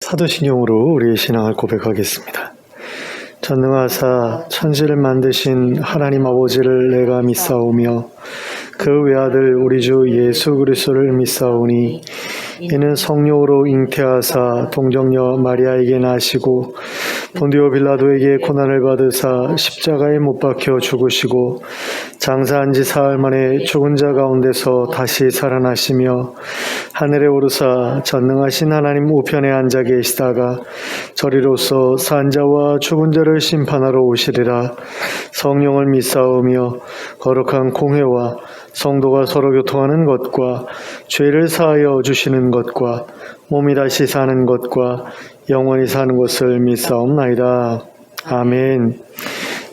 사도신경으로 우리의 신앙을 고백하겠습니다. 전능하사 천지를 만드신 하나님 아버지를 내가 믿사오며 그 외아들 우리 주 예수 그리스도를 믿사오니 이는 성령으로 잉태하사 동정녀 마리아에게 나시고 본디오 빌라도에게 고난을 받으사 십자가에 못 박혀 죽으시고 장사한 지 사흘 만에 죽은 자 가운데서 다시 살아나시며 하늘에 오르사 전능하신 하나님 우편에 앉아 계시다가 저리로서 산 자와 죽은 자를 심판하러 오시리라. 성령을 믿사오며 거룩한 공회와 성도가 서로 교통하는 것과 죄를 사하여 주시는 것과 몸이 다시 사는 것과 영원히 사는 것을 믿사옵나이다. 아멘.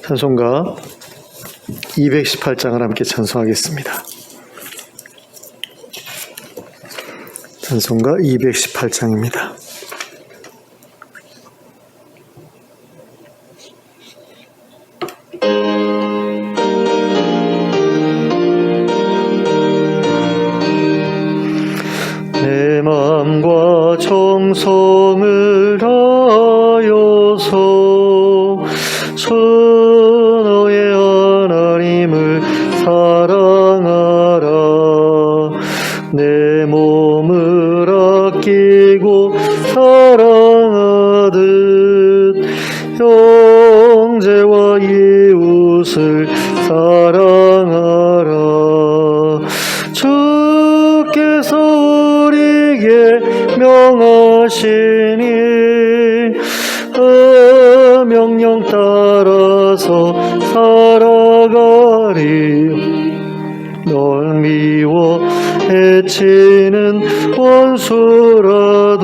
찬송가 218장을 함께 찬송하겠습니다. 찬송가 218장입니다. 내 마음과 정성을 다하여서 천하의 하나님을 사랑하라. 내 몸을 아끼고 사랑하듯 형제와 이웃을 사랑하라. 주께서 우리에게 명하시니 그 명령 따라서 살아가리. 널 미워 해치는 원수라도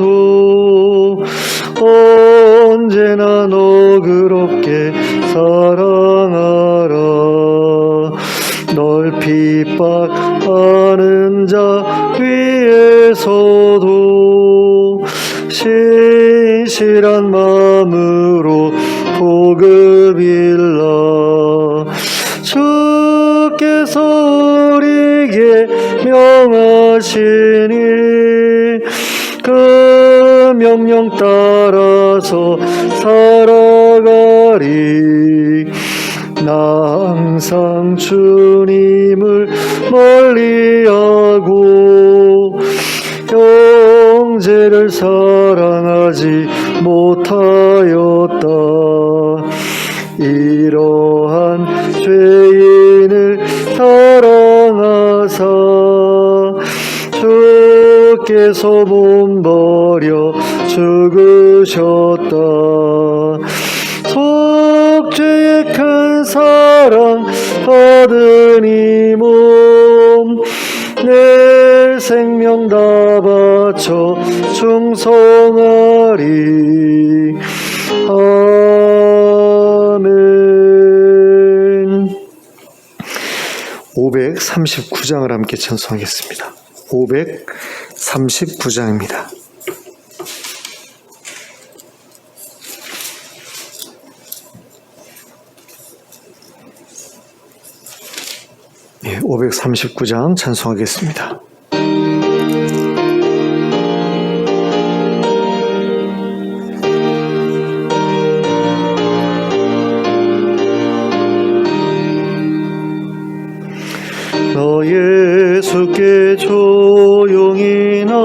언제나 너그럽게 사랑하라. 널 핍박하는 자 위에서도 신실한 마음으로 복음일라. 주께서 우리에게 명하시니 그 명령 따라서 살아가리. 나 항상 주님을 멀리하고 형제를 사랑하지 못하였다. 이러한 죄인을 사랑하사 주께서 몸버려 죽으셨다. 속죄의 큰 사랑 받은 이 몸 내 생명 다 바쳐 충성하리. 아멘. 539장을 함께 찬송하겠습니다. 539장입니다. 예, 539장 찬송하겠습니다. 너 예수께 조용히 나가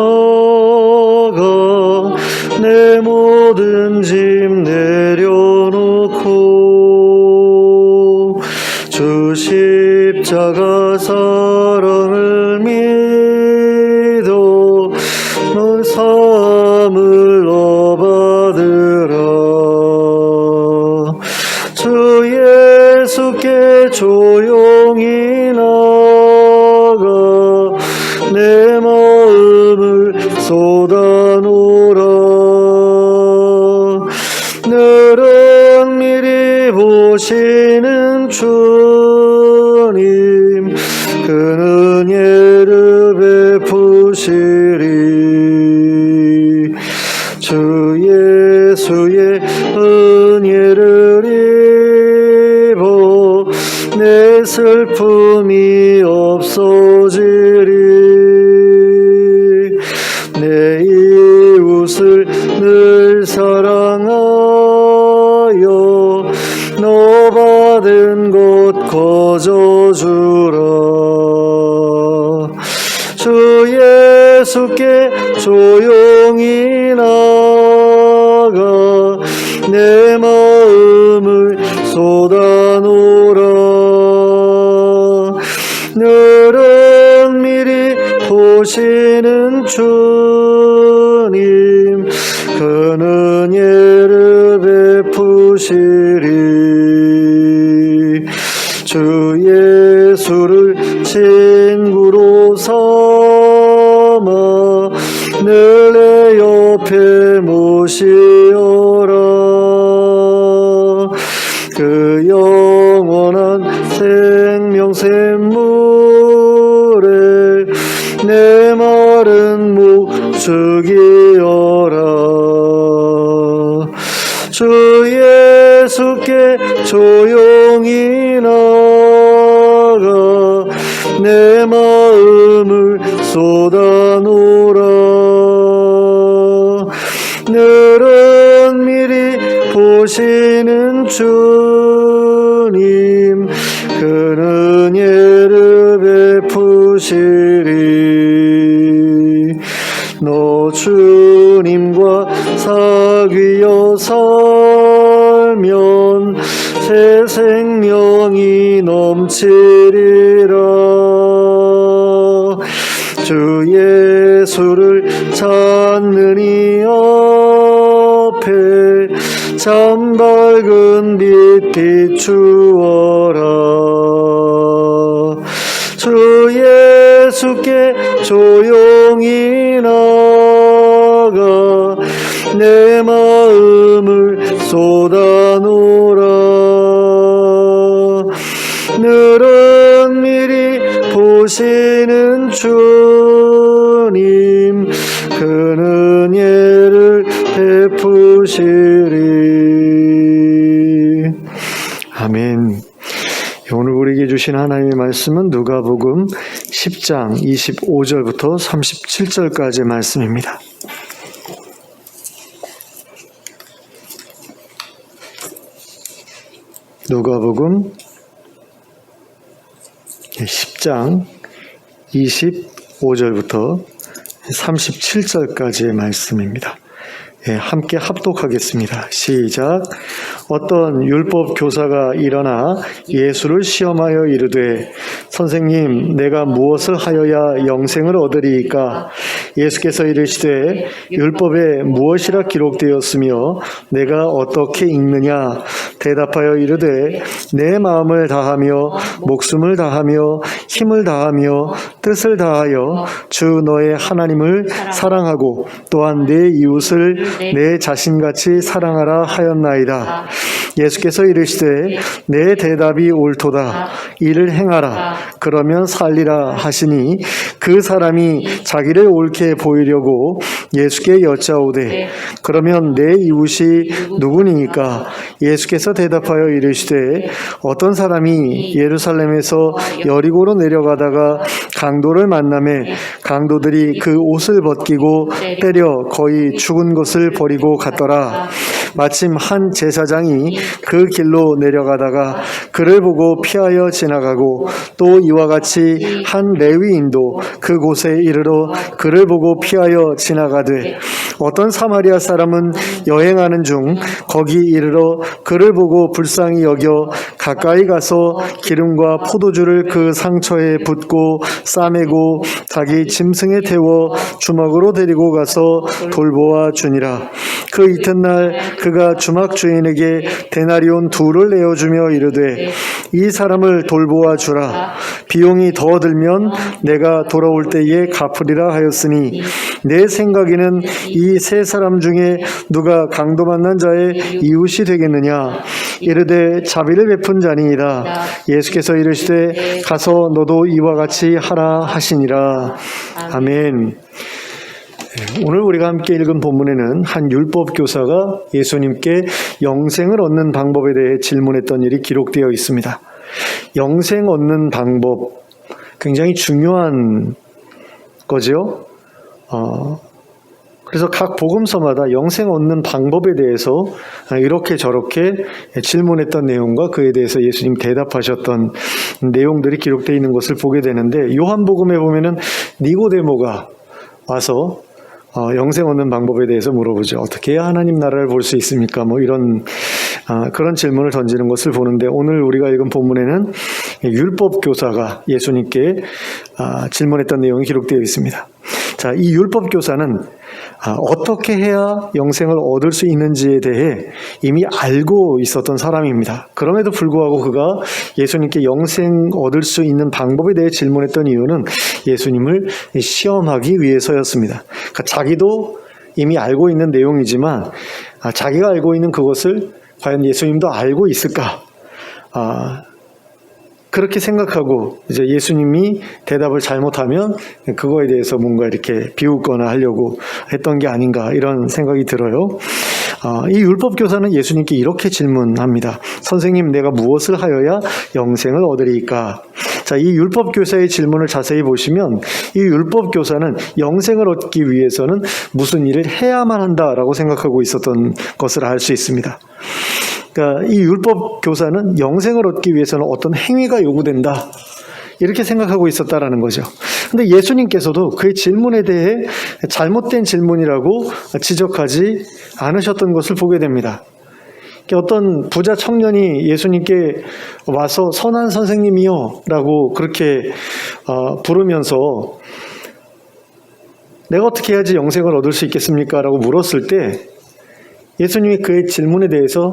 내 모든 짐 내려놓고 주 십자가 사랑을 믿어 넌 사함을 얻으라. 주 예수께 조용히 나가 내 마음을 쏟아놓으라. 늘은 미리 보시는 주님 그 은혜를 베푸시리. 주 예수의 은혜를 입어 내 슬픔이 없어지리. 내 이웃을 늘 주를 사랑하여 너 받은 곳 거저주라. 주 예수께 조용히 나가 내 마음을 쏟아놓으라. 너를 미리 보시는 주님 그는 예를 베푸시리. 주 예수를 친구로 삼아 늘 내 옆에 모시어라. 그 영원한 생명샘물에 내 마른 목 죽이어라. 주 예수께 조용히 나가 내 마음을 쏟아놓으라. 늘은 미리 보시는 주님 그는 예를 베푸시리. 너 주님과 사귀어 살면 새 생명이 넘치리라. 주 예수를 찾는 이 앞에 참 밝은 빛 비추어라. 주 예수께 조용히 나가 내 마음을 쏟아놓으라. 늘은 미리 보시는 주님 그는 예를 베푸시리. 아멘. 오늘 우리에게 주신 하나님의 말씀은 누가복음 10장 25절부터 37절까지의 말씀입니다. 누가복음 10장 25절부터 37절까지의 말씀입니다. 함께 합독하겠습니다. 시작. 어떤 율법 교사가 일어나 예수를 시험하여 이르되 선생님 내가 무엇을 하여야 영생을 얻으리이까? 예수께서 이르시되 율법에 무엇이라 기록되었으며 내가 어떻게 읽느냐? 대답하여 이르되 내 마음을 다하며 목숨을 다하며 힘을 다하며 뜻을 다하여 주 너의 하나님을 사랑하고 또한 내 이웃을 내 자신같이 사랑하라 하였나이다. 예수께서 이르시되 내 대답이 옳도다. 이를 행하라. 그러면 살리라 하시니 그 사람이 자기를 옳게 보이려고 예수께 여짜오되 그러면 내 이웃이 누구니까? 예수께서 대답하여 이르시되 어떤 사람이 예루살렘에서 여리고로 내려가다가 강도를 만나매 강도들이 그 옷을 벗기고 때려 거의 죽은 것을 버리고 갔더라. 마침 한 제사장이 그 길로 내려가다가 그를 보고 피하여 지나가고 또 이와 같이 한 레위인도 그곳에 이르러 그를 보고 피하여 지나가되 어떤 사마리아 사람은 여행하는 중 거기 이르러 그를 보고 불쌍히 여겨 가까이 가서 기름과 포도주를 그 상처에 붓고 싸매고 자기 짐승에 태워 주막으로 데리고 가서 돌보아 주니라. 그 이튿날 그가 주막 주인에게 데나리온 2를 내어주며 이르되 이 사람을 돌보아 주라. 비용이 더 들면 내가 돌아올 때에 갚으리라 하였으니 내 생각에는 이 세 사람 중에 누가 강도 만난 자의 이웃이 되겠느냐? 이르되 자비를 베푼 자니이다. 예수께서 이르시되 가서 너도 이와 같이 하라 하시니라. 아멘. 오늘 우리가 함께 읽은 본문에는 한 율법 교사가 예수님께 영생을 얻는 방법에 대해 질문했던 일이 기록되어 있습니다. 영생 얻는 방법, 굉장히 중요한 거죠. 그래서 각 복음서마다 영생 얻는 방법에 대해서 이렇게 저렇게 질문했던 내용과 그에 대해서 예수님 대답하셨던 내용들이 기록되어 있는 것을 보게 되는데, 요한복음에 보면은 니고데모가 와서 영생 얻는 방법에 대해서 물어보죠. 어떻게 해야 하나님 나라를 볼 수 있습니까? 뭐 이런 그런 질문을 던지는 것을 보는데, 오늘 우리가 읽은 본문에는 율법 교사가 예수님께 질문했던 내용이 기록되어 있습니다. 자, 이 율법 교사는 어떻게 해야 영생을 얻을 수 있는지에 대해 이미 알고 있었던 사람입니다. 그럼에도 불구하고 그가 예수님께 영생 얻을 수 있는 방법에 대해 질문했던 이유는 예수님을 시험하기 위해서였습니다. 그러니까 자기도 이미 알고 있는 내용이지만 자기가 알고 있는 그것을 과연 예수님도 알고 있을까? 그렇게 생각하고 이제 예수님이 대답을 잘못하면 그거에 대해서 뭔가 이렇게 비웃거나 하려고 했던 게 아닌가, 이런 생각이 들어요. 이 율법 교사는 예수님께 이렇게 질문합니다. 선생님, 내가 무엇을 하여야 영생을 얻으리까? 자, 이 율법 교사의 질문을 자세히 보시면 이 율법 교사는 영생을 얻기 위해서는 무슨 일을 해야만 한다라고 생각하고 있었던 것을 알 수 있습니다. 그러니까 이 율법 교사는 영생을 얻기 위해서는 어떤 행위가 요구된다, 이렇게 생각하고 있었다라는 거죠. 근데 예수님께서도 그의 질문에 대해 잘못된 질문이라고 지적하지 않으셨던 것을 보게 됩니다. 어떤 부자 청년이 예수님께 와서 선한 선생님이요 라고 그렇게 부르면서 내가 어떻게 해야지 영생을 얻을 수 있겠습니까? 라고 물었을 때 예수님이 그의 질문에 대해서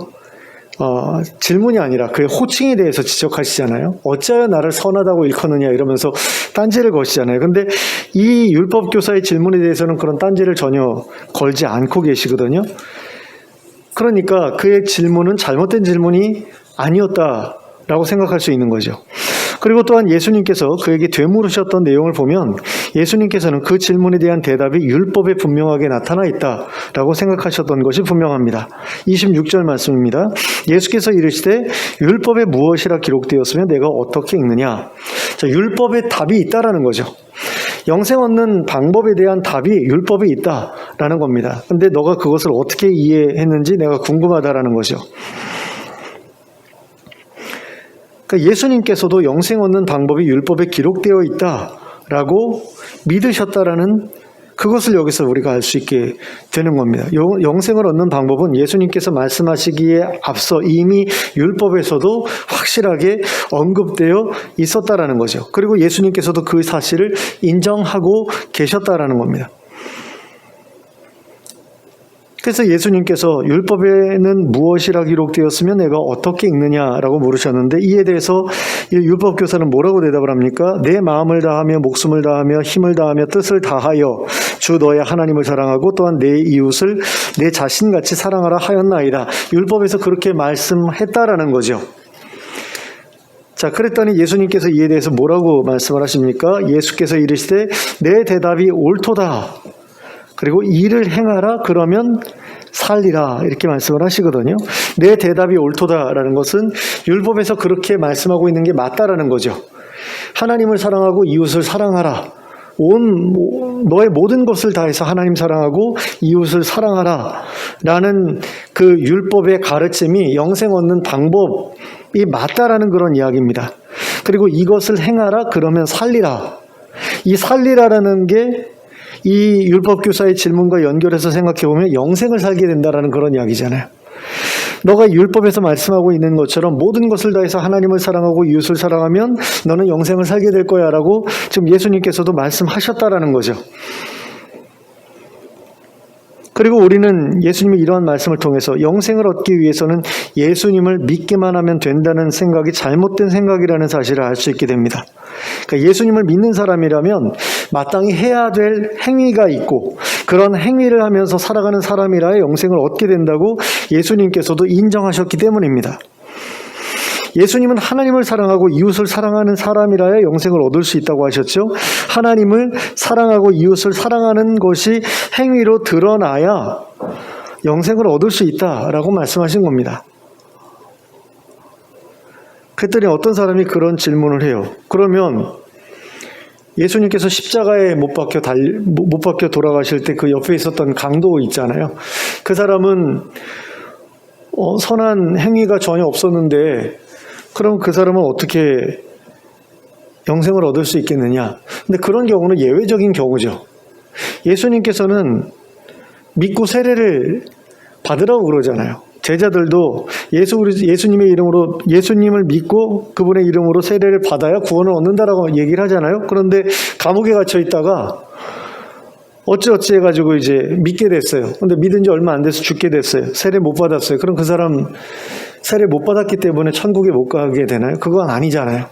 질문이 아니라 그의 호칭에 대해서 지적하시잖아요. 어찌하여 나를 선하다고 일컫느냐 이러면서 딴지를 거시잖아요. 근데 이 율법교사의 질문에 대해서는 그런 딴지를 전혀 걸지 않고 계시거든요. 그러니까 그의 질문은 잘못된 질문이 아니었다라고 생각할 수 있는 거죠. 그리고 또한 예수님께서 그에게 되물으셨던 내용을 보면 예수님께서는 그 질문에 대한 대답이 율법에 분명하게 나타나 있다라고 생각하셨던 것이 분명합니다. 26절 말씀입니다. 예수께서 이르시되 율법에 무엇이라 기록되었으면 내가 어떻게 읽느냐. 자, 율법에 답이 있다라는 거죠. 영생 얻는 방법에 대한 답이 율법에 있다라는 겁니다. 근데 너가 그것을 어떻게 이해했는지 내가 궁금하다라는 거죠. 그러니까 예수님께서도 영생 얻는 방법이 율법에 기록되어 있다라고 믿으셨다라는 그것을 여기서 우리가 알 수 있게 되는 겁니다. 영생을 얻는 방법은 예수님께서 말씀하시기에 앞서 이미 율법에서도 확실하게 언급되어 있었다라는 거죠. 그리고 예수님께서도 그 사실을 인정하고 계셨다라는 겁니다. 그래서 예수님께서 율법에는 무엇이라 기록되었으면 내가 어떻게 읽느냐라고 물으셨는데, 이에 대해서 이 율법교사는 뭐라고 대답을 합니까? 내 마음을 다하며 목숨을 다하며 힘을 다하며 뜻을 다하여 주 너의 하나님을 사랑하고 또한 내 이웃을 내 자신같이 사랑하라 하였나이다. 율법에서 그렇게 말씀했다라는 거죠. 자, 그랬더니 예수님께서 이에 대해서 뭐라고 말씀을 하십니까? 예수께서 이르시되 내 대답이 옳도다. 그리고 이를 행하라 그러면 살리라, 이렇게 말씀을 하시거든요. 내 대답이 옳도다라는 것은 율법에서 그렇게 말씀하고 있는 게 맞다라는 거죠. 하나님을 사랑하고 이웃을 사랑하라. 너의 모든 것을 다해서 하나님 사랑하고 이웃을 사랑하라 라는 그 율법의 가르침이 영생 얻는 방법이 맞다라는 그런 이야기입니다. 그리고 이것을 행하라 그러면 살리라. 이 살리라라는 게 이 율법교사의 질문과 연결해서 생각해보면 영생을 살게 된다라는 그런 이야기잖아요. 너가 율법에서 말씀하고 있는 것처럼 모든 것을 다해서 하나님을 사랑하고 이웃을 사랑하면 너는 영생을 살게 될 거야 라고 지금 예수님께서도 말씀하셨다라는 거죠. 그리고 우리는 예수님의 이러한 말씀을 통해서 영생을 얻기 위해서는 예수님을 믿기만 하면 된다는 생각이 잘못된 생각이라는 사실을 알 수 있게 됩니다. 그러니까 예수님을 믿는 사람이라면 마땅히 해야 될 행위가 있고 그런 행위를 하면서 살아가는 사람이라야 영생을 얻게 된다고 예수님께서도 인정하셨기 때문입니다. 예수님은 하나님을 사랑하고 이웃을 사랑하는 사람이라야 영생을 얻을 수 있다고 하셨죠. 하나님을 사랑하고 이웃을 사랑하는 것이 행위로 드러나야 영생을 얻을 수 있다라고 말씀하신 겁니다. 그랬더니 어떤 사람이 그런 질문을 해요. 그러면 예수님께서 십자가에 못 박혀 돌아가실 때 그 옆에 있었던 강도 있잖아요. 그 사람은 선한 행위가 전혀 없었는데 그럼 그 사람은 어떻게 영생을 얻을 수 있겠느냐? 근데 그런 경우는 예외적인 경우죠. 예수님께서는 믿고 세례를 받으라고 그러잖아요. 제자들도 예수님의 이름으로, 예수님을 믿고 그분의 이름으로 세례를 받아야 구원을 얻는다라고 얘기를 하잖아요. 그런데 감옥에 갇혀 있다가 어찌어찌 해가지고 이제 믿게 됐어요. 근데 믿은 지 얼마 안 돼서 죽게 됐어요. 세례 못 받았어요. 그럼 그 사람 세례 못 받았기 때문에 천국에 못 가게 되나요? 그건 아니잖아요.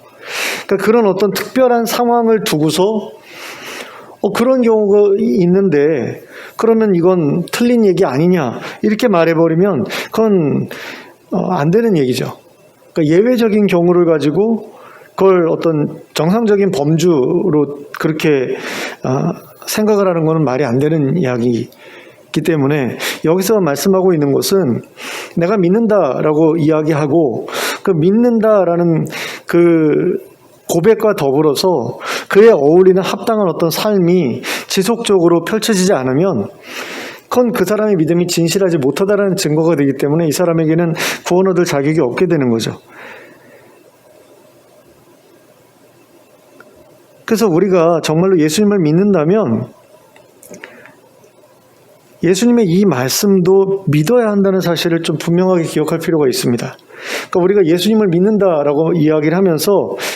그러니까 그런 어떤 특별한 상황을 두고서 그런 경우가 있는데 그러면 이건 틀린 얘기 아니냐 이렇게 말해버리면 그건 안 되는 얘기죠. 그러니까 예외적인 경우를 가지고 그걸 어떤 정상적인 범주로 그렇게 생각을 하는 것은 말이 안 되는 이야기이기 때문에 여기서 말씀하고 있는 것은 내가 믿는다라고 이야기하고 그 믿는다라는 그 고백과 더불어서 그에 어울리는 합당한 어떤 삶이 지속적으로 펼쳐지지 않으면 그건 그 사람의 믿음이 진실하지 못하다는 증거가 되기 때문에 이 사람에게는 구원 얻을 자격이 없게 되는 거죠. 그래서 우리가 정말로 예수님을 믿는다면 예수님의 이 말씀도 믿어야 한다는 사실을 좀 분명하게 기억할 필요가 있습니다. 그러니까 우리가 예수님을 믿는다라고 이야기를 하면서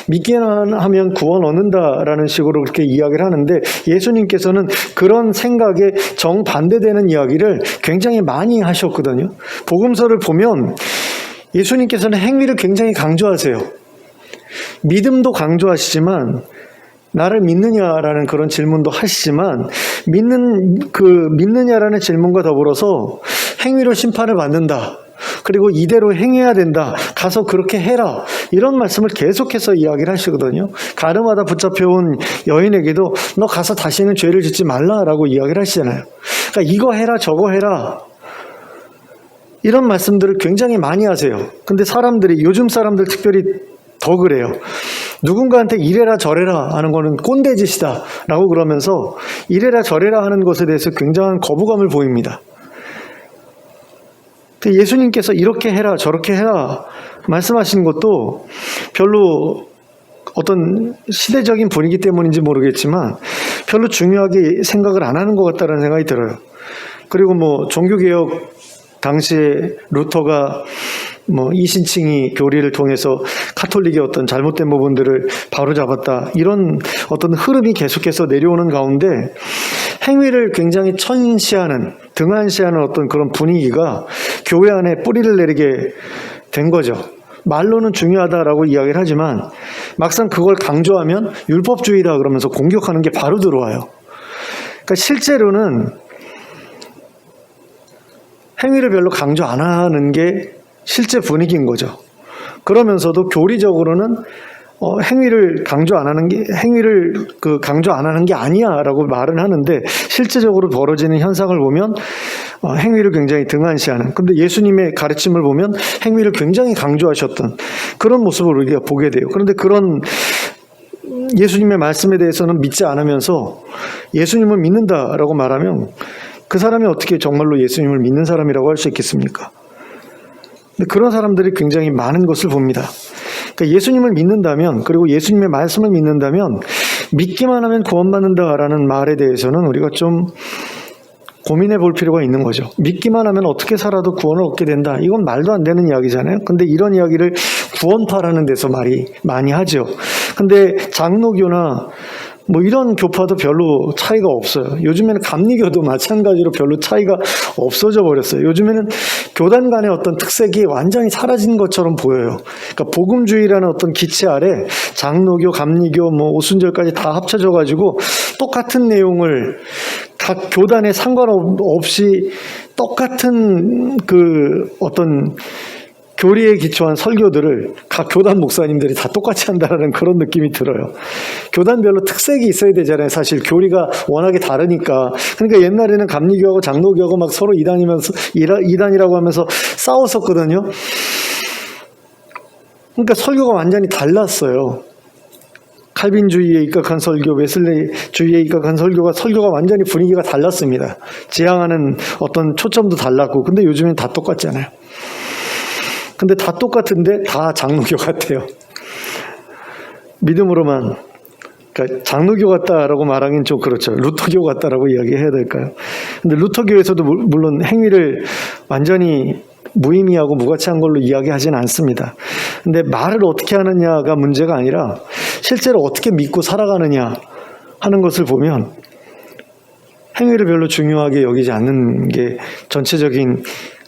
믿기만 하면 구원 얻는다라는 식으로 그렇게 이야기를 하는데 예수님께서는 그런 생각에 정반대되는 이야기를 굉장히 많이 하셨거든요. 복음서를 보면 예수님께서는 행위를 굉장히 강조하세요. 믿음도 강조하시지만 나를 믿느냐라는 그런 질문도 하시지만 믿느냐라는 질문과 더불어서 행위로 심판을 받는다. 그리고 이대로 행해야 된다. 가서 그렇게 해라. 이런 말씀을 계속해서 이야기를 하시거든요. 가늠하다 붙잡혀온 여인에게도 너 가서 다시는 죄를 짓지 말라라고 이야기를 하시잖아요. 그러니까 이거 해라 저거 해라. 이런 말씀들을 굉장히 많이 하세요. 근데 요즘 사람들 특별히 더 그래요. 누군가한테 이래라 저래라 하는 거는 꼰대짓이다 라고 그러면서 이래라 저래라 하는 것에 대해서 굉장한 거부감을 보입니다. 예수님께서 이렇게 해라 저렇게 해라 말씀하시는 것도 별로 어떤 시대적인 분위기 때문인지 모르겠지만 별로 중요하게 생각을 안 하는 것 같다는 생각이 들어요. 그리고 종교개혁 당시에 루터가 이신칭이 교리를 통해서 카톨릭의 어떤 잘못된 부분들을 바로잡았다. 이런 어떤 흐름이 계속해서 내려오는 가운데 행위를 굉장히 등한시하는 어떤 그런 분위기가 교회 안에 뿌리를 내리게 된 거죠. 말로는 중요하다라고 이야기를 하지만 막상 그걸 강조하면 율법주의다 그러면서 공격하는 게 바로 들어와요. 그러니까 실제로는 행위를 별로 강조 안 하는 게 실제 분위기인 거죠. 그러면서도 교리적으로는 행위를 강조 안 하는 게 아니야라고 말은 하는데 실제적으로 벌어지는 현상을 보면 행위를 굉장히 등한시하는. 근데 예수님의 가르침을 보면 행위를 굉장히 강조하셨던 그런 모습을 우리가 보게 돼요. 그런데 그런 예수님의 말씀에 대해서는 믿지 않으면서 예수님을 믿는다라고 말하면 그 사람이 어떻게 정말로 예수님을 믿는 사람이라고 할 수 있겠습니까? 근데 그런 사람들이 굉장히 많은 것을 봅니다. 그러니까 예수님을 믿는다면, 그리고 예수님의 말씀을 믿는다면 믿기만 하면 구원받는다라는 말에 대해서는 우리가 좀 고민해 볼 필요가 있는 거죠. 믿기만 하면 어떻게 살아도 구원을 얻게 된다. 이건 말도 안 되는 이야기잖아요. 근데 이런 이야기를 구원파라는 데서 많이 하죠. 근데 장로교나 이런 교파도 별로 차이가 없어요. 요즘에는 감리교도 마찬가지로 별로 차이가 없어져 버렸어요. 요즘에는 교단 간의 어떤 특색이 완전히 사라진 것처럼 보여요. 그러니까 복음주의라는 어떤 기체 아래 장로교, 감리교, 오순절까지 다 합쳐져 가지고 똑같은 내용을 각 교단에 상관없이 똑같은 어떤 교리에 기초한 설교들을 각 교단 목사님들이 다 똑같이 한다는 그런 느낌이 들어요. 교단별로 특색이 있어야 되잖아요. 사실 교리가 워낙에 다르니까. 그러니까 옛날에는 감리교하고 장로교하고 막 서로 이단이라고 하면서 싸웠었거든요. 그러니까 설교가 완전히 달랐어요. 칼빈주의에 입각한 설교, 웨슬레이주의에 입각한 설교가 완전히 분위기가 달랐습니다. 지향하는 어떤 초점도 달랐고, 근데 요즘엔 다 똑같잖아요. 근데 다 똑같은데 다 장로교 같아요. 믿음으로만, 그러니까 장로교 같다라고 말하기는 좀 그렇죠. 루터교 같다라고 이야기해야 될까요? 근데 루터교에서도 물론 행위를 완전히 무의미하고 무가치한 걸로 이야기하진 않습니다. 근데 말을 어떻게 하느냐가 문제가 아니라 실제로 어떻게 믿고 살아가느냐 하는 것을 보면 행위를 별로 중요하게 여기지 않는 게 전체적인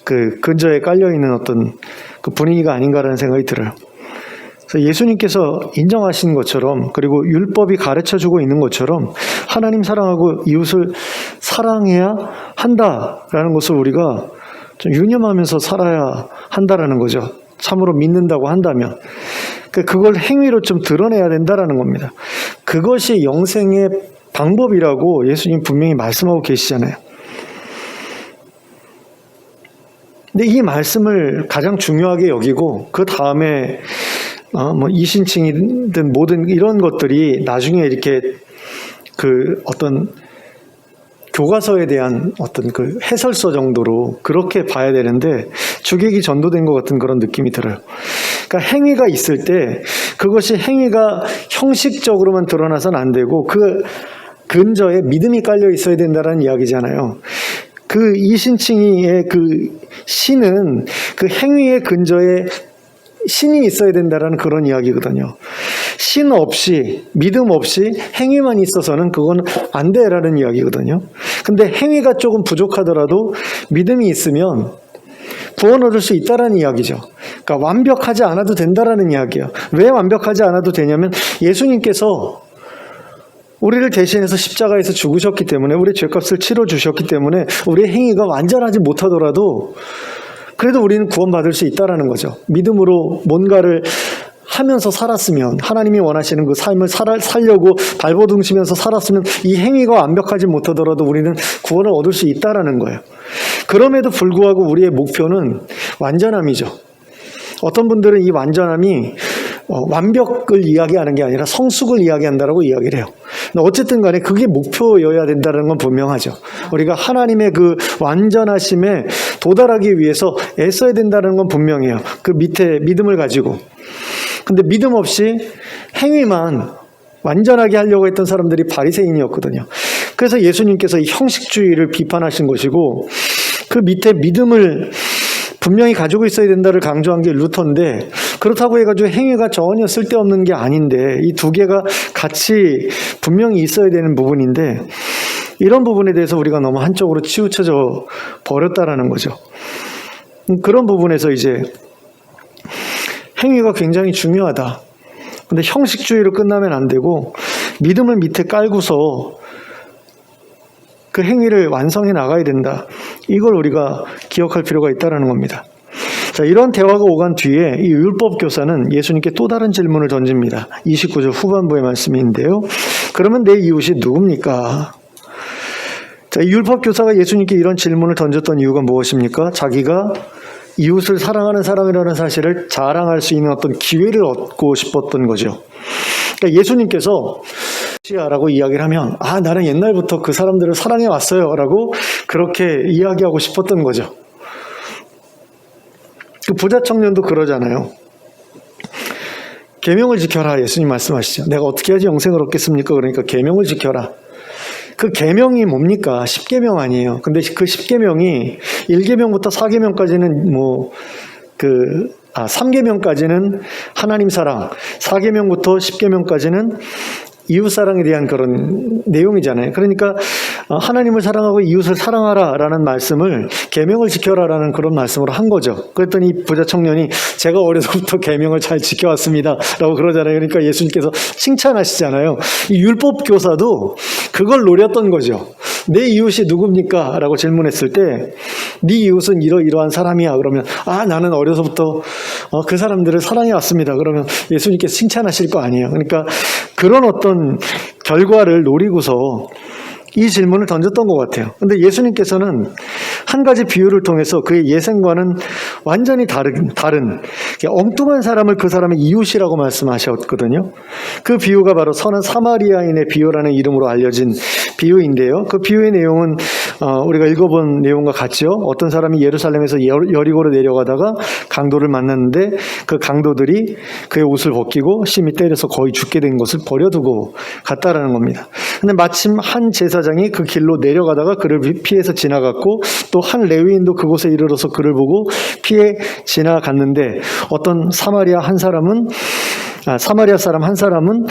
그 근저에 깔려있는 어떤 그 분위기가 아닌가라는 생각이 들어요. 그래서 예수님께서 인정하신 것처럼, 그리고 율법이 가르쳐주고 있는 것처럼 하나님 사랑하고 이웃을 사랑해야 한다라는 것을 우리가 좀 유념하면서 살아야 한다라는 거죠. 참으로 믿는다고 한다면 그걸 행위로 좀 드러내야 된다라는 겁니다. 그것이 영생의 방법이라고 예수님 분명히 말씀하고 계시잖아요. 근데 이 말씀을 가장 중요하게 여기고 그 다음에 뭐 이신칭이든 모든 이런 것들이 나중에 이렇게 그 어떤 교과서에 대한 어떤 그 해설서 정도로 그렇게 봐야 되는데 주객이 전도된 것 같은 그런 느낌이 들어요. 그러니까 행위가 있을 때 그것이 행위가 형식적으로만 드러나서는 안 되고 그 근저에 믿음이 깔려 있어야 된다는 이야기잖아요. 그 이신칭이의 그 신은 그 행위의 근저에 신이 있어야 된다라는 그런 이야기거든요. 신 없이, 믿음 없이 행위만 있어서는 그건 안 돼라는 이야기거든요. 근데 행위가 조금 부족하더라도 믿음이 있으면 구원 얻을 수 있다라는 이야기죠. 그러니까 완벽하지 않아도 된다라는 이야기예요. 왜 완벽하지 않아도 되냐면 예수님께서 우리를 대신해서 십자가에서 죽으셨기 때문에, 우리 죄값을 치러주셨기 때문에 우리의 행위가 완전하지 못하더라도 그래도 우리는 구원받을 수 있다라는 거죠. 믿음으로 뭔가를 하면서 살았으면, 하나님이 원하시는 그 삶을 살려고 발버둥치면서 살았으면 이 행위가 완벽하지 못하더라도 우리는 구원을 얻을 수 있다라는 거예요. 그럼에도 불구하고 우리의 목표는 완전함이죠. 어떤 분들은 이 완전함이 완벽을 이야기하는 게 아니라 성숙을 이야기한다라고 이야기를 해요. 어쨌든 간에 그게 목표여야 된다는 건 분명하죠. 우리가 하나님의 그 완전하심에 도달하기 위해서 애써야 된다는 건 분명해요. 그 밑에 믿음을 가지고. 근데 믿음 없이 행위만 완전하게 하려고 했던 사람들이 바리새인이었거든요. 그래서 예수님께서 이 형식주의를 비판하신 것이고, 그 밑에 믿음을 분명히 가지고 있어야 된다를 강조한 게 루터인데, 그렇다고 해가지고 행위가 전혀 쓸데없는 게 아닌데 이 두 개가 같이 분명히 있어야 되는 부분인데, 이런 부분에 대해서 우리가 너무 한쪽으로 치우쳐져 버렸다라는 거죠. 그런 부분에서 이제 행위가 굉장히 중요하다. 근데 형식주의로 끝나면 안 되고 믿음을 밑에 깔고서 그 행위를 완성해 나가야 된다. 이걸 우리가 기억할 필요가 있다는 겁니다. 자, 이런 대화가 오간 뒤에 이 율법 교사는 예수님께 또 다른 질문을 던집니다. 29절 후반부의 말씀인데요. 그러면 내 이웃이 누굽니까? 자, 이 율법 교사가 예수님께 이런 질문을 던졌던 이유가 무엇입니까? 자기가 이웃을 사랑하는 사람이라는 사실을 자랑할 수 있는 어떤 기회를 얻고 싶었던 거죠. 그러니까 예수님께서 라고 이야기를 하면, 나는 옛날부터 그 사람들을 사랑해 왔어요 라고 그렇게 이야기하고 싶었던 거죠. 그 부자 청년도 그러잖아요. 계명을 지켜라, 예수님 말씀하시죠. 내가 어떻게 해야지 영생을 얻겠습니까? 그러니까 계명을 지켜라. 그 계명이 뭡니까? 10계명 아니에요. 근데 그 10계명이 1계명부터 4계명까지는 3계명까지는 하나님 사랑, 4계명부터 10계명까지는 이웃 사랑에 대한 그런 내용이잖아요. 그러니까 하나님을 사랑하고 이웃을 사랑하라라는 말씀을 계명을 지켜라라는 그런 말씀으로 한 거죠. 그랬더니 부자 청년이 제가 어려서부터 계명을 잘 지켜왔습니다라고 그러잖아요. 그러니까 예수님께서 칭찬하시잖아요. 이 율법 교사도 그걸 노렸던 거죠. 내 이웃이 누굽니까? 라고 질문했을 때 네 이웃은 이러이러한 사람이야. 그러면 나는 어려서부터 그 사람들을 사랑해 왔습니다. 그러면 예수님께서 칭찬하실 거 아니에요. 그러니까 그런 어떤 결과를 노리고서 이 질문을 던졌던 것 같아요. 근데 예수님께서는 한 가지 비유를 통해서 그의 예생과는 완전히 다른 엉뚱한 사람을 그 사람의 이웃이라고 말씀하셨거든요. 그 비유가 바로 선한 사마리아인의 비유라는 이름으로 알려진 비유인데요. 그 비유의 내용은 우리가 읽어본 내용과 같죠. 어떤 사람이 예루살렘에서 여리고로 내려가다가 강도를 만났는데 그 강도들이 그의 옷을 벗기고 심히 때려서 거의 죽게 된 것을 버려두고 갔다라는 겁니다. 근데 마침 한 제사장이 그 길로 내려가다가 그를 피해서 지나갔고 또 한 레위인도 그곳에 이르러서 그를 보고 피해 지나갔는데 어떤 사마리아 사람 한 사람은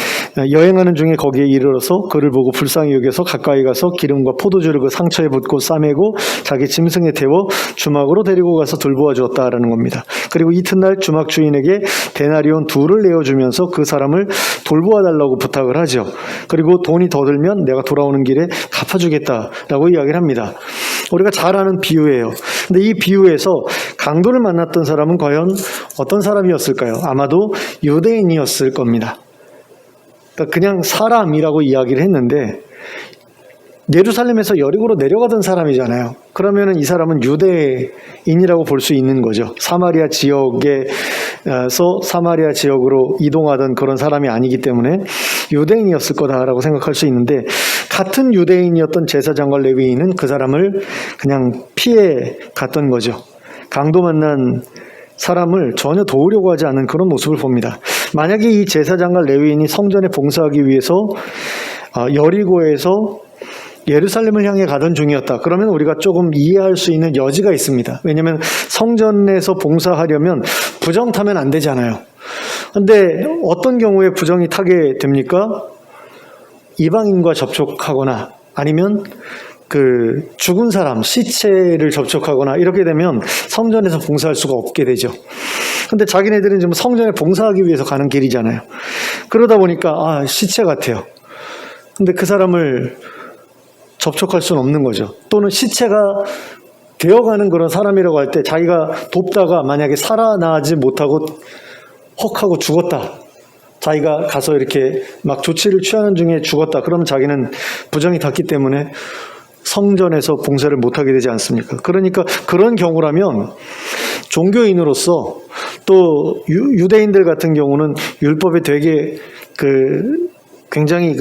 여행하는 중에 거기에 이르러서 그를 보고 불쌍히 여겨서 가까이 가서 기름과 포도주를 그 상처에 붓고 싸매고 자기 짐승에 태워 주막으로 데리고 가서 돌보아 주었다라는 겁니다. 그리고 이튿날 주막 주인에게 데나리온 2를 내어주면서 그 사람을 돌보아 달라고 부탁을 하죠. 그리고 돈이 더 들면 내가 돌아오는 길에 갚아주겠다라고 이야기를 합니다. 우리가 잘 아는 비유예요. 근데 이 비유에서 강도를 만났던 사람은 과연 어떤 사람이었을까요? 아마도 유대인이었을 겁니다. 그러니까 그냥 사람이라고 이야기를 했는데 예루살렘에서 여리고로 내려가던 사람이잖아요. 그러면은 이 사람은 유대인이라고 볼 수 있는 거죠. 사마리아 지역에서 사마리아 지역으로 이동하던 그런 사람이 아니기 때문에 유대인이었을 거다라고 생각할 수 있는데 같은 유대인이었던 제사장과 레위인은 그 사람을 그냥 피해 갔던 거죠. 강도 만난 사람을 전혀 도우려고 하지 않는 그런 모습을 봅니다. 만약에 이 제사장과 레위인이 성전에 봉사하기 위해서 여리고에서 예루살렘을 향해 가던 중이었다. 그러면 우리가 조금 이해할 수 있는 여지가 있습니다. 왜냐하면 성전에서 봉사하려면 부정 타면 안 되잖아요. 그런데 어떤 경우에 부정이 타게 됩니까? 이방인과 접촉하거나 아니면 그 죽은 사람 시체를 접촉하거나 이렇게 되면 성전에서 봉사할 수가 없게 되죠. 근데 자기네들은 지금 성전에 봉사하기 위해서 가는 길이잖아요. 그러다 보니까 시체 같아요. 근데 그 사람을 접촉할 수는 없는 거죠. 또는 시체가 되어가는 그런 사람이라고 할 때 자기가 돕다가 만약에 살아나지 못하고 헉 하고 죽었다. 자기가 가서 이렇게 막 조치를 취하는 중에 죽었다. 그러면 자기는 부정이 닿기 때문에 성전에서 봉사를 못하게 되지 않습니까? 그러니까 그런 경우라면 종교인으로서 또 유대인들 같은 경우는 율법에 되게 굉장히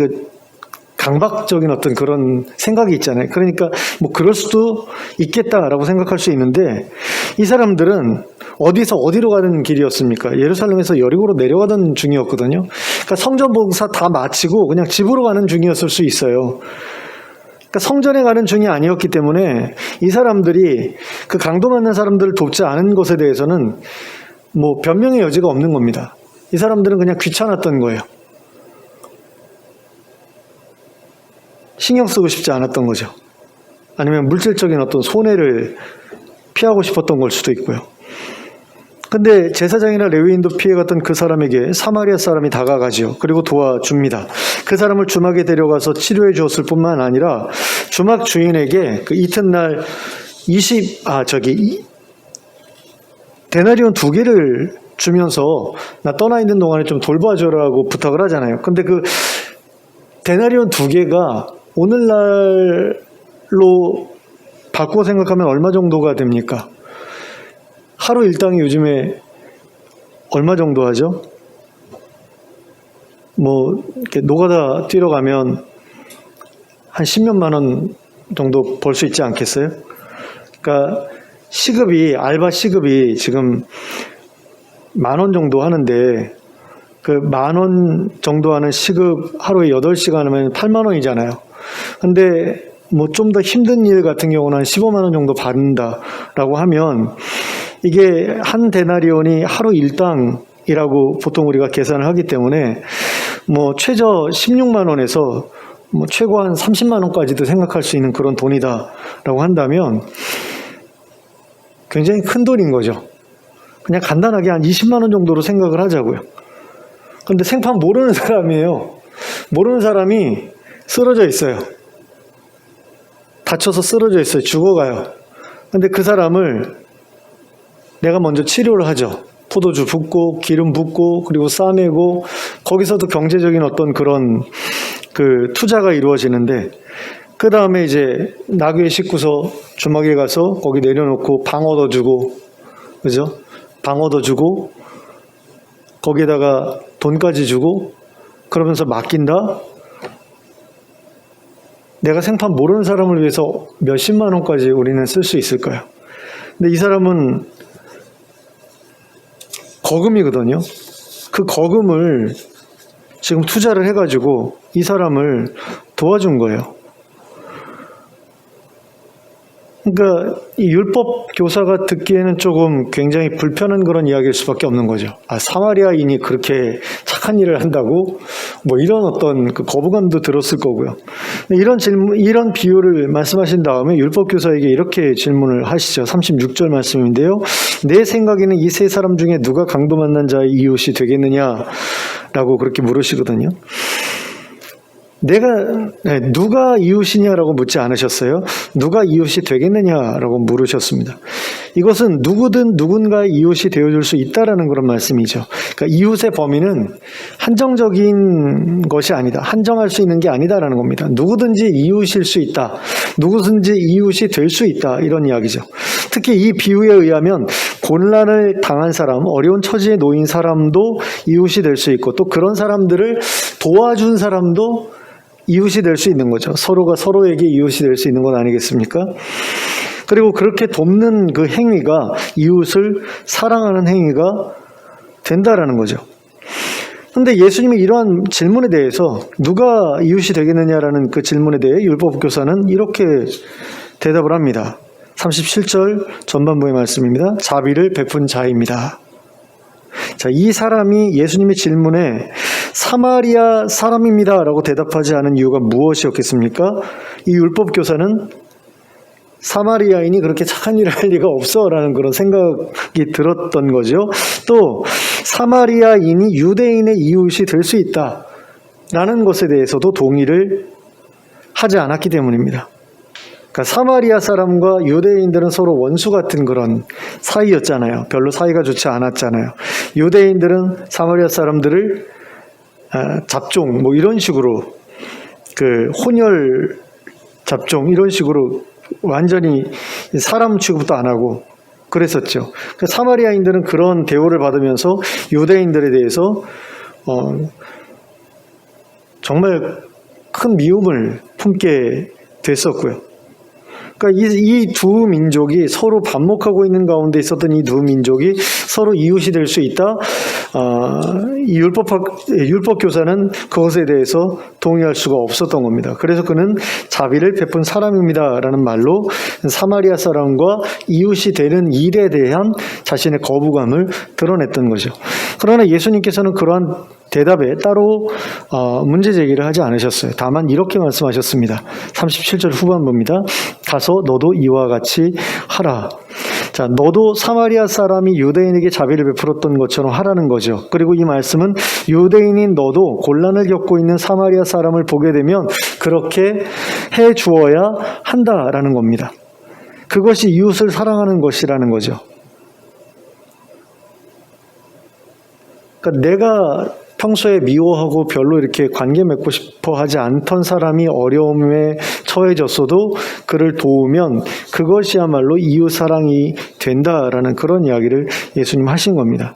강박적인 어떤 그런 생각이 있잖아요. 그러니까 뭐 그럴 수도 있겠다라고 생각할 수 있는데 이 사람들은 어디서 어디로 가는 길이었습니까? 예루살렘에서 여리고로 내려가던 중이었거든요. 그러니까 성전 봉사 다 마치고 그냥 집으로 가는 중이었을 수 있어요. 그러니까 성전에 가는 중이 아니었기 때문에 이 사람들이 그 강도 맞는 사람들을 돕지 않은 것에 대해서는 뭐 변명의 여지가 없는 겁니다. 이 사람들은 그냥 귀찮았던 거예요. 신경 쓰고 싶지 않았던 거죠. 아니면 물질적인 어떤 손해를 피하고 싶었던 걸 수도 있고요. 근데 제사장이나 레위인도 피해갔던 그 사람에게 사마리아 사람이 다가가지요. 그리고 도와줍니다. 그 사람을 주막에 데려가서 치료해 주었을 뿐만 아니라 주막 주인에게 그 이튿날 데나리온 2개를 주면서 나 떠나 있는 동안에 좀 돌봐줘라고 부탁을 하잖아요. 근데 그 데나리온 2개가 오늘날로 바꾸어 생각하면 얼마 정도가 됩니까? 하루 일당이 요즘에 얼마 정도 하죠? 뭐 이렇게 노가다 뛰러 가면 한 10몇만 원 정도 벌 수 있지 않겠어요? 그러니까 알바 시급이 지금 10,000원 정도 하는데 그 10,000원 정도 하는 시급 하루에 8시간 하면 8만 원이잖아요. 근데 뭐 좀 더 힘든 일 같은 경우는 한 15만 원 정도 받는다라고 하면 이게 한 데나리온이 하루 일당이라고 보통 우리가 계산을 하기 때문에 뭐 최저 16만 원에서 뭐 최고 한 30만 원까지도 생각할 수 있는 그런 돈이다라고 한다면 굉장히 큰 돈인 거죠. 그냥 간단하게 한 20만 원 정도로 생각을 하자고요. 근데 생판 모르는 사람이에요. 모르는 사람이 쓰러져 있어요. 다쳐서 쓰러져 있어요. 죽어가요. 근데 그 사람을 내가 먼저 치료를 하죠. 포도주 붓고 기름 붓고 그리고 싸매고 거기서도 경제적인 어떤 그런 투자가 이루어지는데 그 다음에 이제 나귀의 싣고서 주막에 가서 거기 내려놓고 방 얻어주고, 그죠? 방 얻어주고, 거기에다가 돈까지 주고, 그러면서 맡긴다? 내가 생판 모르는 사람을 위해서 몇십만 원까지 우리는 쓸 수 있을까요? 근데 이 사람은 거금이거든요. 그 거금을 지금 투자를 해가지고 이 사람을 도와준 거예요. 그러니까 이 율법 교사가 듣기에는 조금 굉장히 불편한 그런 이야기일 수밖에 없는 거죠. 아, 사마리아인이 그렇게 착한 일을 한다고? 뭐 이런 어떤 그 거부감도 들었을 거고요. 이런 질문, 이런 비유를 말씀하신 다음에 율법 교사에게 이렇게 질문을 하시죠. 36절 말씀인데요. 내 생각에는 이 세 사람 중에 누가 강도 만난 자의 이웃이 되겠느냐라고 그렇게 물으시거든요. 누가 이웃이냐라고 묻지 않으셨어요. 누가 이웃이 되겠느냐라고 물으셨습니다. 이것은 누구든 누군가의 이웃이 되어줄 수 있다라는 그런 말씀이죠. 그러니까 이웃의 범위는 한정적인 것이 아니다. 한정할 수 있는 게 아니다라는 겁니다. 누구든지 이웃일 수 있다. 누구든지 이웃이 될 수 있다. 이런 이야기죠. 특히 이 비유에 의하면 곤란을 당한 사람, 어려운 처지에 놓인 사람도 이웃이 될 수 있고, 또 그런 사람들을 도와준 사람도 이웃이 될 수 있는 거죠. 서로가 서로에게 이웃이 될 수 있는 건 아니겠습니까? 그리고 그렇게 돕는 그 행위가 이웃을 사랑하는 행위가 된다라는 거죠. 그런데 예수님이 이러한 질문에 대해서 누가 이웃이 되겠느냐라는 그 질문에 대해 율법교사는 이렇게 대답을 합니다. 37절 전반부의 말씀입니다. 자비를 베푼 자입니다. 자, 이 사람이 예수님의 질문에 사마리아 사람입니다 라고 대답하지 않은 이유가 무엇이었겠습니까? 이 율법교사는 사마리아인이 그렇게 착한 일을 할 리가 없어 라는 그런 생각이 들었던 거죠. 또 사마리아인이 유대인의 이웃이 될 수 있다 라는 것에 대해서도 동의를 하지 않았기 때문입니다. 그러니까 사마리아 사람과 유대인들은 서로 원수 같은 그런 사이였잖아요. 별로 사이가 좋지 않았잖아요. 유대인들은 사마리아 사람들을 잡종 뭐 이런 식으로 그 혼혈 잡종 이런 식으로 완전히 사람 취급도 안 하고 그랬었죠. 그러니까 사마리아인들은 그런 대우를 받으면서 유대인들에 대해서 정말 큰 미움을 품게 됐었고요. 그러니까 이 두 민족이 서로 반목하고 있는 가운데 있었던 이 두 민족이 서로 이웃이 될 수 있다. 이 율법 교사는 그것에 대해서 동의할 수가 없었던 겁니다. 그래서 그는 자비를 베푼 사람입니다라는 말로 사마리아 사람과 이웃이 되는 일에 대한 자신의 거부감을 드러냈던 거죠. 그러나 예수님께서는 그러한 대답에 따로 문제 제기를 하지 않으셨어요. 다만 이렇게 말씀하셨습니다. 37절 후반부입니다. 가서 너도 이와 같이 하라. 자, 너도 사마리아 사람이 유대인에게 자비를 베풀었던 것처럼 하라는 거죠. 그리고 이 말씀은 유대인인 너도 곤란을 겪고 있는 사마리아 사람을 보게 되면 그렇게 해 주어야 한다라는 겁니다. 그것이 이웃을 사랑하는 것이라는 거죠. 그러니까 내가 평소에 미워하고 별로 이렇게 관계 맺고 싶어 하지 않던 사람이 어려움에 처해졌어도 그를 도우면 그것이야말로 이웃 사랑이 된다라는 그런 이야기를 예수님 하신 겁니다.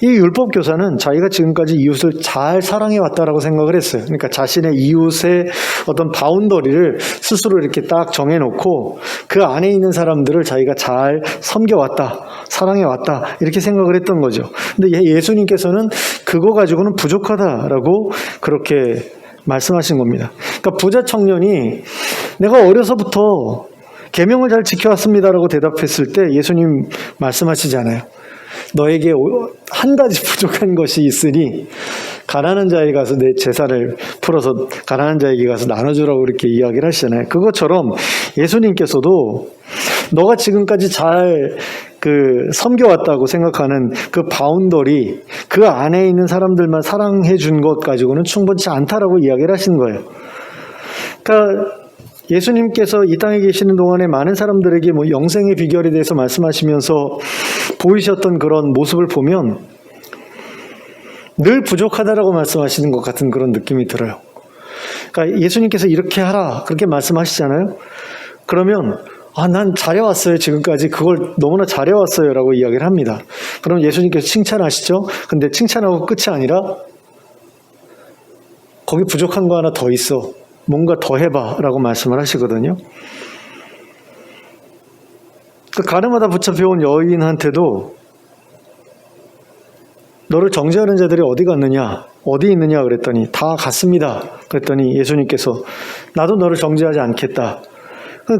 이 율법 교사는 자기가 지금까지 이웃을 잘 사랑해 왔다라고 생각을 했어요. 그러니까 자신의 이웃의 어떤 바운더리를 스스로 이렇게 딱 정해놓고 그 안에 있는 사람들을 자기가 잘 섬겨왔다, 사랑해왔다 이렇게 생각을 했던 거죠. 근데 예수님께서는 그거 가지고는 부족하다라고 그렇게 말씀하신 겁니다. 그러니까 부자 청년이 내가 어려서부터 계명을 잘 지켜왔습니다라고 대답했을 때 예수님 말씀하시잖아요. 너에게 한 가지 부족한 것이 있으니 가난한 자에게 가서 내 제사를 풀어서 가난한 자에게 가서 나눠주라고 이렇게 이야기를 하시잖아요. 그것처럼 예수님께서도 너가 지금까지 잘 섬겨왔다고 생각하는 그 바운더리, 그 안에 있는 사람들만 사랑해 준 것 가지고는 충분치 않다라고 이야기를 하신 거예요. 그러니까 예수님께서 이 땅에 계시는 동안에 많은 사람들에게 영생의 비결에 대해서 말씀하시면서 보이셨던 그런 모습을 보면 늘 부족하다라고 말씀하시는 것 같은 그런 느낌이 들어요. 그러니까 예수님께서 이렇게 하라 그렇게 말씀하시잖아요. 그러면 난 잘해왔어요. 지금까지 그걸 너무나 잘해왔어요 라고 이야기를 합니다. 그럼 예수님께서 칭찬하시죠. 근데 칭찬하고 끝이 아니라 거기 부족한 거 하나 더 있어. 뭔가 더 해봐 라고 말씀을 하시거든요. 그 가늠하다 붙잡혀온 여인한테도 너를 정죄하는 자들이 어디 갔느냐? 어디 있느냐? 그랬더니 다 갔습니다. 그랬더니 예수님께서 나도 너를 정죄하지 않겠다.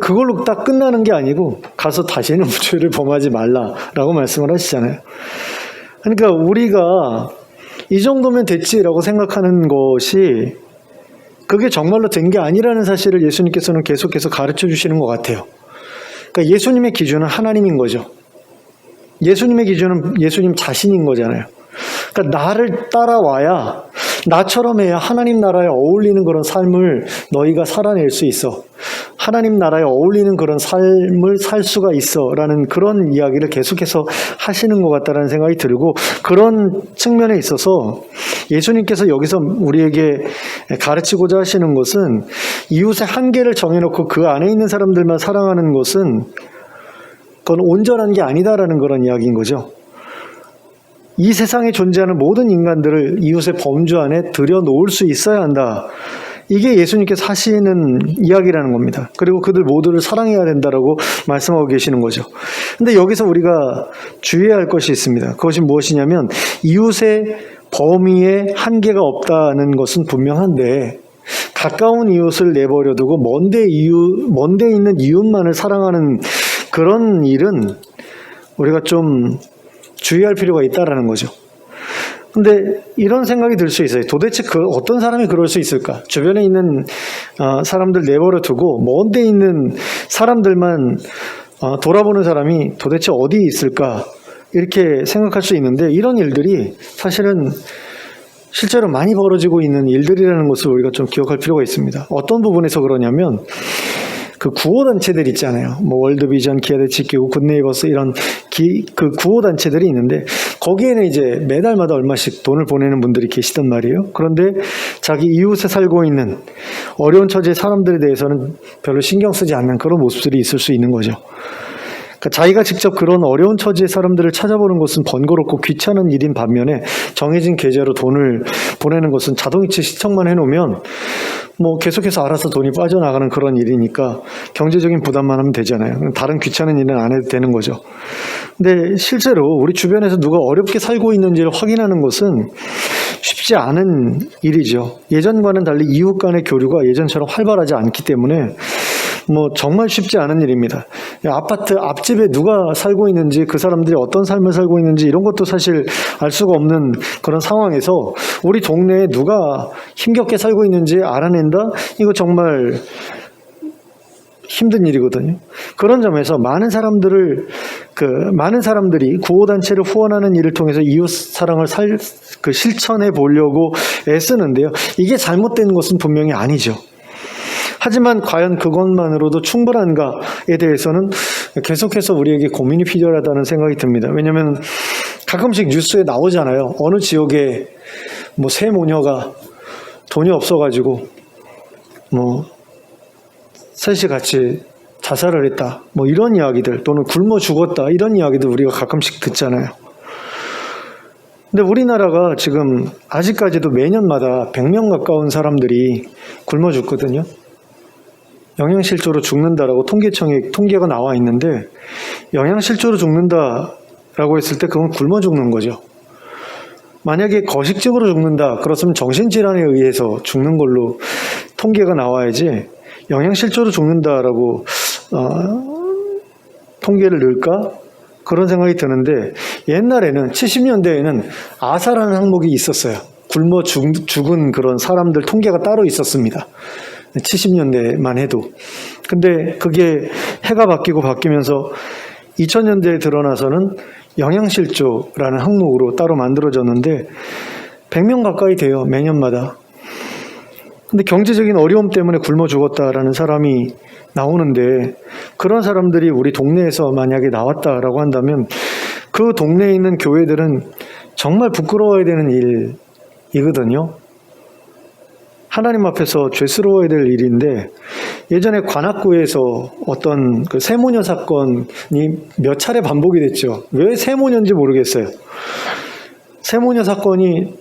그걸로 딱 끝나는 게 아니고 가서 다시는 죄를 범하지 말라라고 말씀을 하시잖아요. 그러니까 우리가 이 정도면 됐지라고 생각하는 것이 그게 정말로 된 게 아니라는 사실을 예수님께서는 계속해서 가르쳐 주시는 것 같아요. 그러니까 예수님의 기준은 하나님인 거죠. 예수님의 기준은 예수님 자신인 거잖아요. 그러니까 나를 따라와야 나처럼 해야 하나님 나라에 어울리는 그런 삶을 너희가 살아낼 수 있어. 하나님 나라에 어울리는 그런 삶을 살 수가 있어 라는 그런 이야기를 계속해서 하시는 것 같다는 생각이 들고, 그런 측면에 있어서 예수님께서 여기서 우리에게 가르치고자 하시는 것은 이웃의 한계를 정해놓고 그 안에 있는 사람들만 사랑하는 것은 그건 온전한 게 아니다라는 그런 이야기인 거죠. 이 세상에 존재하는 모든 인간들을 이웃의 범주 안에 들여놓을 수 있어야 한다. 이게 예수님께서 하시는 이야기라는 겁니다. 그리고 그들 모두를 사랑해야 된다라고 말씀하고 계시는 거죠. 근데 여기서 우리가 주의해야 할 것이 있습니다. 그것이 무엇이냐면 이웃의 범위에 한계가 없다는 것은 분명한데 가까운 이웃을 내버려 두고 먼데 있는 이웃만을 사랑하는 그런 일은 우리가 좀 주의할 필요가 있다라는 거죠. 근데 이런 생각이 들 수 있어요. 도대체 어떤 사람이 그럴 수 있을까? 주변에 있는 사람들 내버려 두고 먼데 있는 사람들만 돌아보는 사람이 도대체 어디 있을까? 이렇게 생각할 수 있는데 이런 일들이 사실은 실제로 많이 벌어지고 있는 일들이라는 것을 우리가 좀 기억할 필요가 있습니다. 어떤 부분에서 그러냐면 그 구호단체들 있잖아요. 뭐 월드비전, 기아대치기구, 굿네이버스 이런 그 구호단체들이 있는데 거기에는 이제 매달마다 얼마씩 돈을 보내는 분들이 계시단 말이에요. 그런데 자기 이웃에 살고 있는 어려운 처지의 사람들에 대해서는 별로 신경 쓰지 않는 그런 모습들이 있을 수 있는 거죠. 그러니까 자기가 직접 그런 어려운 처지의 사람들을 찾아보는 것은 번거롭고 귀찮은 일인 반면에 정해진 계좌로 돈을 보내는 것은 자동이체 시청만 해놓으면 뭐 계속해서 알아서 돈이 빠져나가는 그런 일이니까 경제적인 부담만 하면 되잖아요. 다른 귀찮은 일은 안 해도 되는 거죠. 근데 실제로 우리 주변에서 누가 어렵게 살고 있는지를 확인하는 것은 쉽지 않은 일이죠. 예전과는 달리 이웃 간의 교류가 예전처럼 활발하지 않기 때문에 뭐 정말 쉽지 않은 일입니다. 아파트 앞집에 누가 살고 있는지, 그 사람들이 어떤 삶을 살고 있는지 이런 것도 사실 알 수가 없는 그런 상황에서 우리 동네에 누가 힘겹게 살고 있는지 알아낸다? 이거 정말 힘든 일이거든요. 그런 점에서 많은 사람들이 구호단체를 후원하는 일을 통해서 이웃 사랑을 실천해 보려고 애쓰는데요. 이게 잘못된 것은 분명히 아니죠. 하지만 과연 그것만으로도 충분한가에 대해서는 계속해서 우리에게 고민이 필요하다는 생각이 듭니다. 왜냐하면 가끔씩 뉴스에 나오잖아요. 어느 지역에 뭐 새 모녀가 돈이 없어가지고 뭐 셋이 같이 자살을 했다. 뭐 이런 이야기들, 또는 굶어 죽었다. 이런 이야기들 우리가 가끔씩 듣잖아요. 근데 우리나라가 지금 아직까지도 매년마다 100명 가까운 사람들이 굶어 죽거든요. 영양실조로 죽는다라고 통계청에 통계가 나와 있는데, 영양실조로 죽는다라고 했을 때 그건 굶어 죽는 거죠. 만약에 거식증으로 죽는다 그렇으면 정신질환에 의해서 죽는 걸로 통계가 나와야지, 영양실조로 죽는다라고 통계를 넣을까? 그런 생각이 드는데, 옛날에는 70년대에는 아사라는 항목이 있었어요. 굶어 죽은 그런 사람들 통계가 따로 있었습니다. 70년대만 해도. 근데 그게 해가 바뀌면서 2000년대에 드러나서는 영양실조라는 항목으로 따로 만들어졌는데 100명 가까이 돼요, 매년마다. 근데 경제적인 어려움 때문에 굶어 죽었다라는 사람이 나오는데, 그런 사람들이 우리 동네에서 만약에 나왔다라고 한다면 그 동네에 있는 교회들은 정말 부끄러워야 되는 일이거든요. 하나님 앞에서 죄스러워야 될 일인데, 예전에 관악구에서 어떤 그 세모녀 사건이 몇 차례 반복이 됐죠. 왜 세모녀인지 모르겠어요. 세모녀 사건이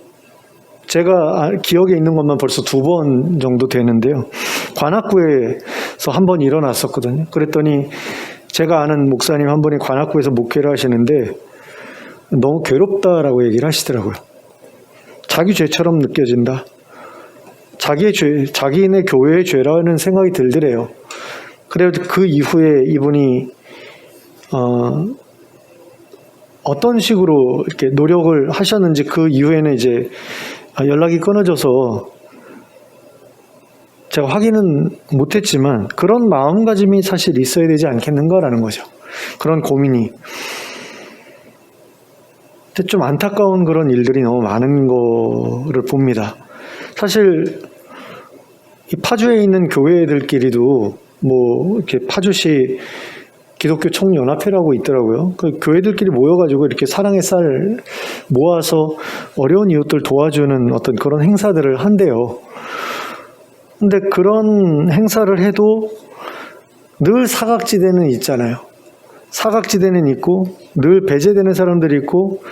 제가 기억에 있는 것만 벌써 2번 정도 되는데요. 관악구에서 한 번 일어났었거든요. 그랬더니 제가 아는 목사님 한 분이 관악구에서 목회를 하시는데 너무 괴롭다라고 얘기를 하시더라고요. 자기 죄처럼 느껴진다. 자기의 죄, 자기네 교회의 죄라는 생각이 들더래요. 그래서 그 이후에 이분이 어떤 식으로 이렇게 노력을 하셨는지 그 이후에는 이제 연락이 끊어져서 제가 확인은 못했지만 그런 마음가짐이 사실 있어야 되지 않겠는가라는 거죠. 그런 고민이. 근데 좀 안타까운 그런 일들이 너무 많은 거를 봅니다. 사실 이 파주에 있는 교회들끼리도 뭐 이렇게 파주시 기독교 총연합회라고 있더라고요. 그 교회들끼리 모여가지고 이렇게 사랑의 쌀 모아서 어려운 이웃들 도와주는 어떤 그런 행사들을 한대요. 근데 그런 행사를 해도 늘 사각지대는 있잖아요. 사각지대는 있고 늘 배제되는 사람들이 있고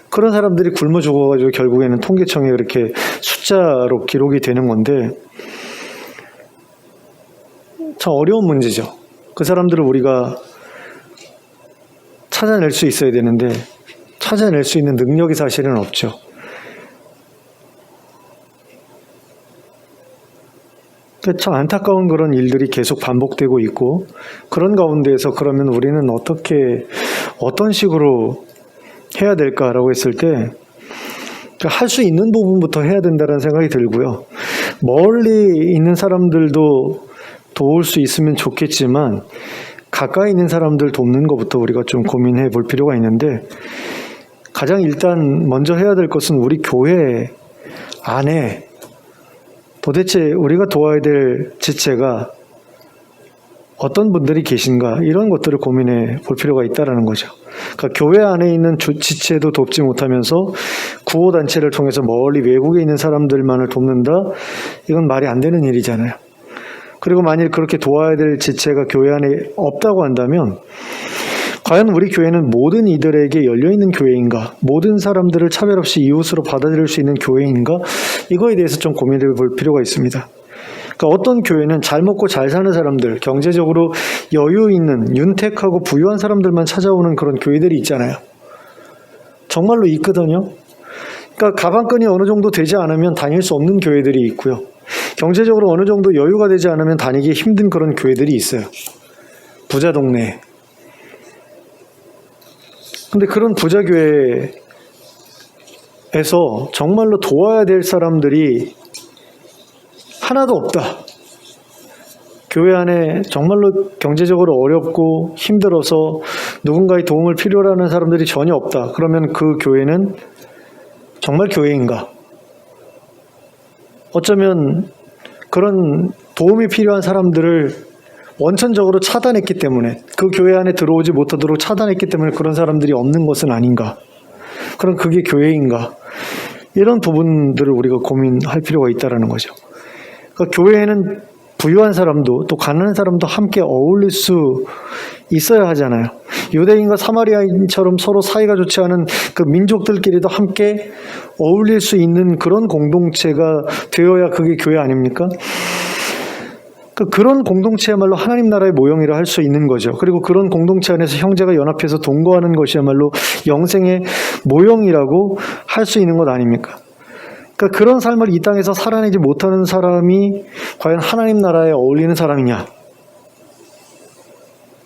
그런 사람들이 굶어 죽어가지고 결국에는 통계청에 그렇게 숫자로 기록이 되는 건데 참 어려운 문제죠. 그 사람들을 우리가 찾아낼 수 있어야 되는데 찾아낼 수 있는 능력이 사실은 없죠. 참 안타까운 그런 일들이 계속 반복되고 있고 그런 가운데에서 그러면 우리는 어떤 식으로 해야 될까라고 했을 때 할 수 있는 부분부터 해야 된다는 생각이 들고요. 멀리 있는 사람들도 도울 수 있으면 좋겠지만 가까이 있는 사람들 돕는 것부터 우리가 좀 고민해 볼 필요가 있는데 가장 일단 먼저 해야 될 것은 우리 교회 안에 도대체 우리가 도와야 될 지체가 어떤 분들이 계신가 이런 것들을 고민해 볼 필요가 있다는 거죠. 그러니까 교회 안에 있는 지체도 돕지 못하면서 구호단체를 통해서 멀리 외국에 있는 사람들만을 돕는다? 이건 말이 안 되는 일이잖아요. 그리고 만일 그렇게 도와야 될 지체가 교회 안에 없다고 한다면 과연 우리 교회는 모든 이들에게 열려있는 교회인가? 모든 사람들을 차별 없이 이웃으로 받아들일 수 있는 교회인가? 이거에 대해서 좀 고민해 볼 필요가 있습니다. 그러니까 어떤 교회는 잘 먹고 잘 사는 사람들, 경제적으로 여유 있는 윤택하고 부유한 사람들만 찾아오는 그런 교회들이 있잖아요. 정말로 있거든요. 그러니까 가방끈이 어느 정도 되지 않으면 다닐 수 없는 교회들이 있고요. 경제적으로 어느 정도 여유가 되지 않으면 다니기 힘든 그런 교회들이 있어요. 부자 동네에. 근데 그런 부자 교회에서 정말로 도와야 될 사람들이 하나도 없다. 교회 안에 정말로 경제적으로 어렵고 힘들어서 누군가의 도움을 필요로 하는 사람들이 전혀 없다. 그러면 그 교회는 정말 교회인가? 어쩌면 그런 도움이 필요한 사람들을 원천적으로 차단했기 때문에 그 교회 안에 들어오지 못하도록 차단했기 때문에 그런 사람들이 없는 것은 아닌가? 그럼 그게 교회인가? 이런 부분들을 우리가 고민할 필요가 있다는 거죠. 그러니까 교회에는 부유한 사람도 또 가난한 사람도 함께 어울릴 수 있어야 하잖아요. 유대인과 사마리아인처럼 서로 사이가 좋지 않은 그 민족들끼리도 함께 어울릴 수 있는 그런 공동체가 되어야 그게 교회 아닙니까? 그런 공동체야말로 하나님 나라의 모형이라 할 수 있는 거죠. 그리고 그런 공동체 안에서 형제가 연합해서 동거하는 것이야말로 영생의 모형이라고 할 수 있는 것 아닙니까? 그러니까 그런 삶을 이 땅에서 살아내지 못하는 사람이 과연 하나님 나라에 어울리는 사람이냐?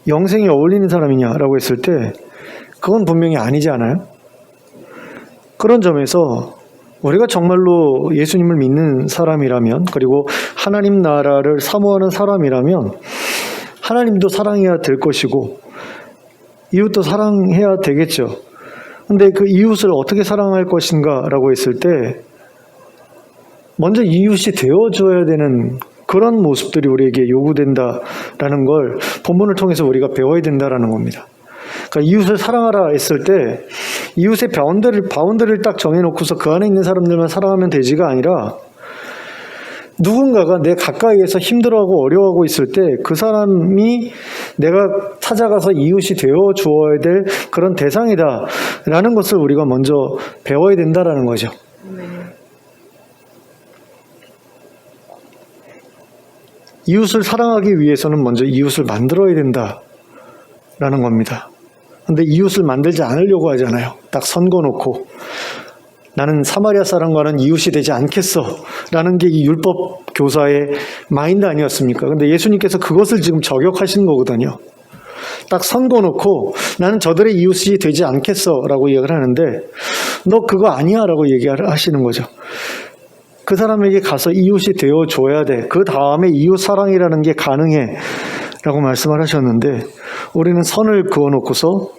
영생에 어울리는 사람이냐라고 했을 때 그건 분명히 아니지 않아요? 그런 점에서 우리가 정말로 예수님을 믿는 사람이라면 그리고 하나님 나라를 사모하는 사람이라면 하나님도 사랑해야 될 것이고 이웃도 사랑해야 되겠죠. 근데 그 이웃을 어떻게 사랑할 것인가 라고 했을 때 먼저 이웃이 되어줘야 되는 그런 모습들이 우리에게 요구된다라는 걸 본문을 통해서 우리가 배워야 된다라는 겁니다. 그러니까 이웃을 사랑하라 했을 때 이웃의 바운더리를 딱 정해놓고서 그 안에 있는 사람들만 사랑하면 되지가 아니라 누군가가 내 가까이에서 힘들어하고 어려워하고 있을 때 그 사람이 내가 찾아가서 이웃이 되어 주어야 될 그런 대상이다라는 것을 우리가 먼저 배워야 된다라는 거죠. 이웃을 사랑하기 위해서는 먼저 이웃을 만들어야 된다라는 겁니다. 근데 이웃을 만들지 않으려고 하잖아요. 딱 선거놓고 나는 사마리아 사람과는 이웃이 되지 않겠어 라는 게 이 율법 교사의 마인드 아니었습니까? 근데 예수님께서 그것을 지금 저격하시는 거거든요. 딱 선거놓고 나는 저들의 이웃이 되지 않겠어 라고 이야기를 하는데 너 그거 아니야 라고 얘기하시는 거죠. 그 사람에게 가서 이웃이 되어줘야 돼. 그 다음에 이웃 사랑이라는 게 가능해 라고 말씀을 하셨는데 우리는 선을 그어놓고서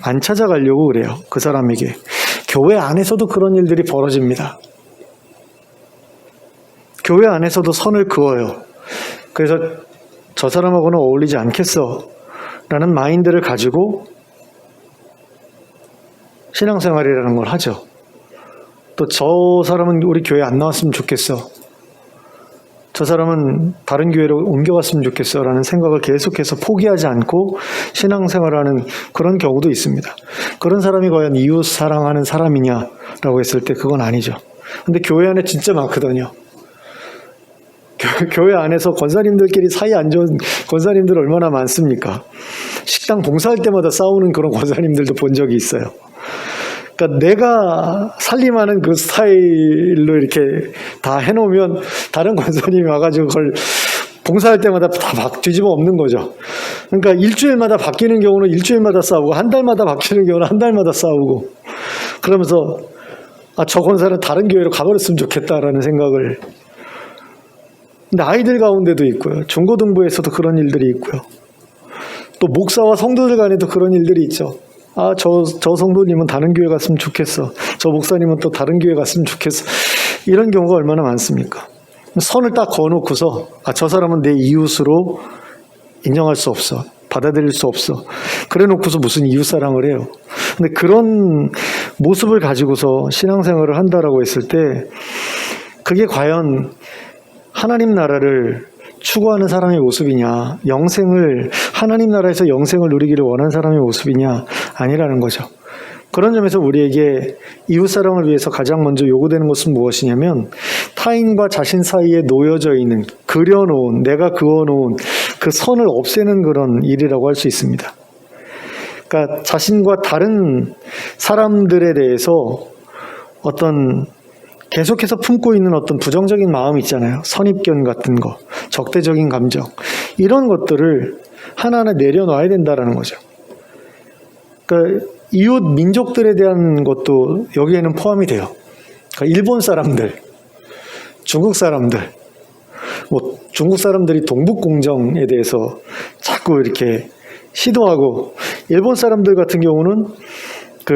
안 찾아가려고 그래요. 그 사람에게. 교회 안에서도 그런 일들이 벌어집니다. 교회 안에서도 선을 그어요. 그래서 저 사람하고는 어울리지 않겠어 라는 마인드를 가지고 신앙생활이라는 걸 하죠. 또 저 사람은 우리 교회 안 나왔으면 좋겠어. 저 사람은 다른 교회로 옮겨갔으면 좋겠어 라는 생각을 계속해서 포기하지 않고 신앙생활하는 그런 경우도 있습니다. 그런 사람이 과연 이웃 사랑하는 사람이냐라고 했을 때 그건 아니죠. 근데 교회 안에 진짜 많거든요. 교회 안에서 권사님들끼리 사이 안 좋은 권사님들 얼마나 많습니까? 식당 봉사할 때마다 싸우는 그런 권사님들도 본 적이 있어요. 그러니까 내가 살림하는 그 스타일로 이렇게 다 해놓으면 다른 권사님이 와가지고 그걸 봉사할 때마다 다 뒤집어 엎는 거죠. 그러니까 일주일마다 바뀌는 경우는 일주일마다 싸우고 한 달마다 바뀌는 경우는 한 달마다 싸우고 그러면서 저 권사는 다른 교회로 가버렸으면 좋겠다라는 생각을. 근데 아이들 가운데도 있고요. 중고등부에서도 그런 일들이 있고요. 또 목사와 성도들 간에도 그런 일들이 있죠. 저 성도님은 다른 교회 갔으면 좋겠어. 저 목사님은 또 다른 교회 갔으면 좋겠어. 이런 경우가 얼마나 많습니까? 선을 딱 그어놓고서 저 사람은 내 이웃으로 인정할 수 없어. 받아들일 수 없어. 그래 놓고서 무슨 이웃사랑을 해요. 근데 그런 모습을 가지고서 신앙생활을 한다라고 했을 때 그게 과연 하나님 나라를 추구하는 사람의 모습이냐, 하나님 나라에서 영생을 누리기를 원하는 사람의 모습이냐, 아니라는 거죠. 그런 점에서 우리에게 이웃사랑을 위해서 가장 먼저 요구되는 것은 무엇이냐면 타인과 자신 사이에 놓여져 있는, 내가 그어놓은 그 선을 없애는 그런 일이라고 할 수 있습니다. 그러니까 자신과 다른 사람들에 대해서 계속해서 품고 있는 어떤 부정적인 마음 있잖아요. 선입견 같은 거, 적대적인 감정. 이런 것들을 하나하나 내려놔야 된다는 거죠. 그러니까 이웃 민족들에 대한 것도 여기에는 포함이 돼요. 그러니까 일본 사람들, 중국 사람들, 중국 사람들이 동북공정에 대해서 자꾸 이렇게 시도하고 일본 사람들 같은 경우는 그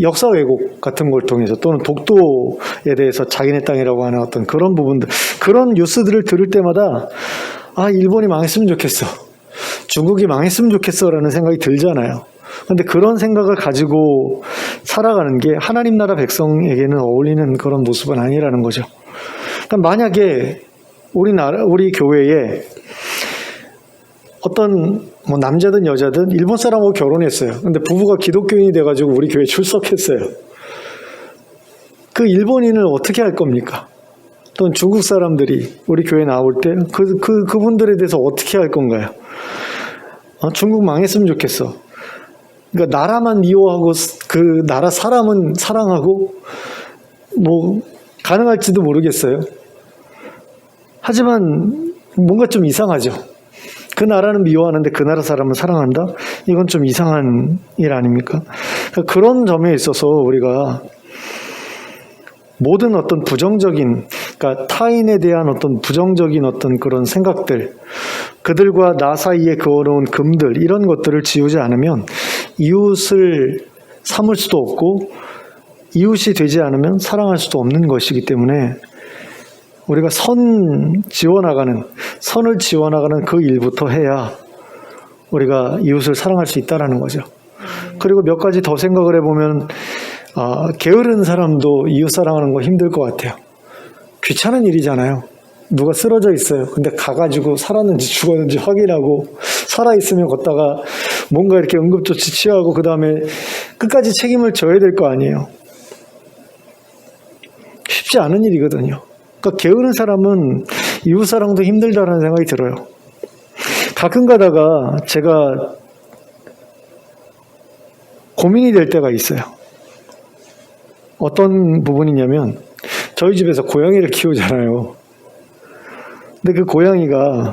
역사 왜곡 같은 걸 통해서 또는 독도에 대해서 자기네 땅이라고 하는 어떤 그런 부분들, 그런 뉴스들을 들을 때마다 일본이 망했으면 좋겠어. 중국이 망했으면 좋겠어 라는 생각이 들잖아요. 그런데 그런 생각을 가지고 살아가는 게 하나님 나라 백성에게는 어울리는 그런 모습은 아니라는 거죠. 그러니까 만약에 우리 교회에 어떤 남자든 여자든 일본 사람하고 결혼했어요. 근데 부부가 기독교인이 돼가지고 우리 교회에 출석했어요. 그 일본인을 어떻게 할 겁니까? 또는 중국 사람들이 우리 교회에 나올 때 그분들에 대해서 어떻게 할 건가요? 중국 망했으면 좋겠어. 그러니까 나라만 미워하고 그 나라 사람은 사랑하고 가능할지도 모르겠어요. 하지만 뭔가 좀 이상하죠. 그 나라는 미워하는데 그 나라 사람은 사랑한다? 이건 좀 이상한 일 아닙니까? 그런 점에 있어서 우리가 모든 어떤 그러니까 타인에 대한 어떤 부정적인 어떤 그런 생각들, 그들과 나 사이에 그어놓은 금들, 이런 것들을 지우지 않으면 이웃을 삼을 수도 없고 이웃이 되지 않으면 사랑할 수도 없는 것이기 때문에 우리가 선을 지워나가는 그 일부터 해야 우리가 이웃을 사랑할 수 있다는 거죠. 그리고 몇 가지 더 생각을 해보면 게으른 사람도 이웃 사랑하는 거 힘들 것 같아요. 귀찮은 일이잖아요. 누가 쓰러져 있어요. 근데 가가지고 살았는지 죽었는지 확인하고, 살아있으면 걷다가 뭔가 이렇게 응급조치 취하고, 그 다음에 끝까지 책임을 져야 될 거 아니에요. 쉽지 않은 일이거든요. 그러니까 게으른 사람은 이웃사랑도 힘들다라는 생각이 들어요. 가끔 가다가 제가 고민이 될 때가 있어요. 어떤 부분이냐면, 저희 집에서 고양이를 키우잖아요. 근데 그 고양이가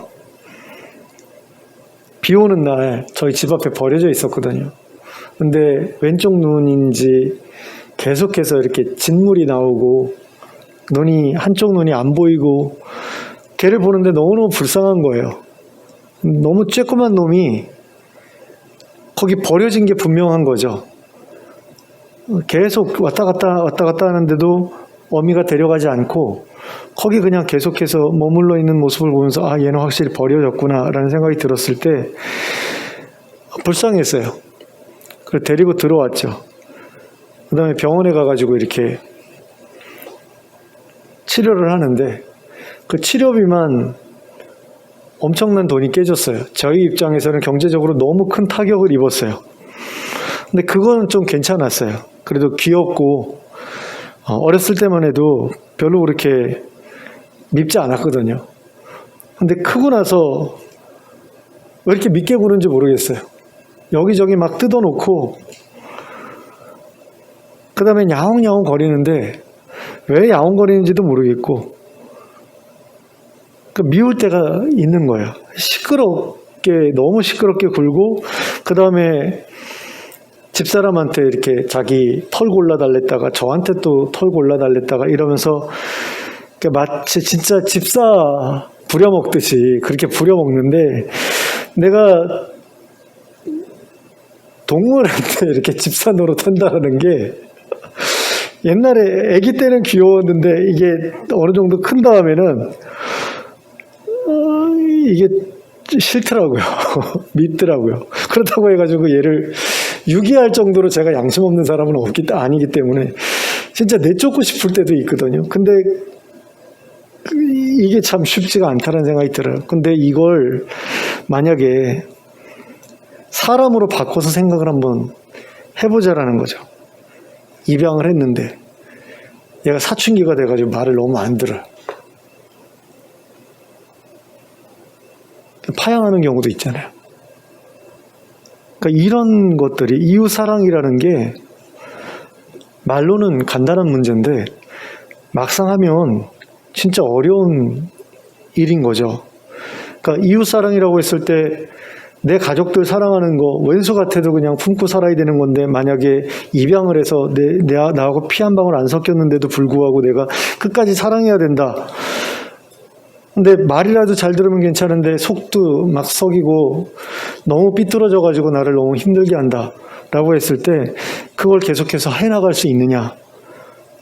비 오는 날 저희 집 앞에 버려져 있었거든요. 근데 왼쪽 눈인지 계속해서 이렇게 진물이 나오고, 한쪽 눈이 안 보이고, 걔를 보는데 너무너무 불쌍한 거예요. 너무 쬐끄만 놈이 거기 버려진 게 분명한 거죠. 계속 왔다 갔다 하는데도 어미가 데려가지 않고 거기 그냥 계속해서 머물러 있는 모습을 보면서 아, 얘는 확실히 버려졌구나 라는 생각이 들었을 때 불쌍했어요. 그래서 데리고 들어왔죠. 그 다음에 병원에 가가지고 이렇게 치료를 하는데 그 치료비만 엄청난 돈이 깨졌어요. 저희 입장에서는 경제적으로 너무 큰 타격을 입었어요. 근데 그거는 좀 괜찮았어요. 그래도 귀엽고 어렸을 때만 해도 별로 그렇게 밉지 않았거든요. 근데 크고 나서 왜 이렇게 밉게 구는지 모르겠어요. 여기저기 막 뜯어놓고 그 다음에 야옹야옹 거리는데 왜 야옹거리는지도 모르겠고 미울 때가 있는 거예요. 너무 시끄럽게 굴고 그 다음에 집사람한테 이렇게 자기 털 골라달랬다가 저한테 또 털 골라달랬다가 이러면서 마치 진짜 집사 부려먹듯이 그렇게 부려먹는데 내가 동물한테 이렇게 집사 노릇한다는 게 옛날에 아기 때는 귀여웠는데 이게 어느 정도 큰 다음에는 이게 싫더라고요. 밉더라고요. 그렇다고 해가지고 얘를 유기할 정도로 제가 양심 없는 사람은 아니기 때문에 진짜 내쫓고 싶을 때도 있거든요. 근데 이게 참 쉽지가 않다는 생각이 들어요. 근데 이걸 만약에 사람으로 바꿔서 생각을 한번 해보자라는 거죠. 입양을 했는데 얘가 사춘기가 돼가지고 말을 너무 안 들어요. 파양하는 경우도 있잖아요. 그러니까 이런 것들이 이웃사랑이라는 게 말로는 간단한 문제인데 막상 하면 진짜 어려운 일인 거죠. 그러니까 이웃사랑이라고 했을 때 내 가족들 사랑하는 거 왼수 같아도 그냥 품고 살아야 되는 건데 만약에 입양을 해서 나하고 피 한 방울 안 섞였는데도 불구하고 내가 끝까지 사랑해야 된다. 근데 말이라도 잘 들으면 괜찮은데 속도 막 썩이고 너무 삐뚤어져가지고 나를 너무 힘들게 한다 라고 했을 때 그걸 계속해서 해나갈 수 있느냐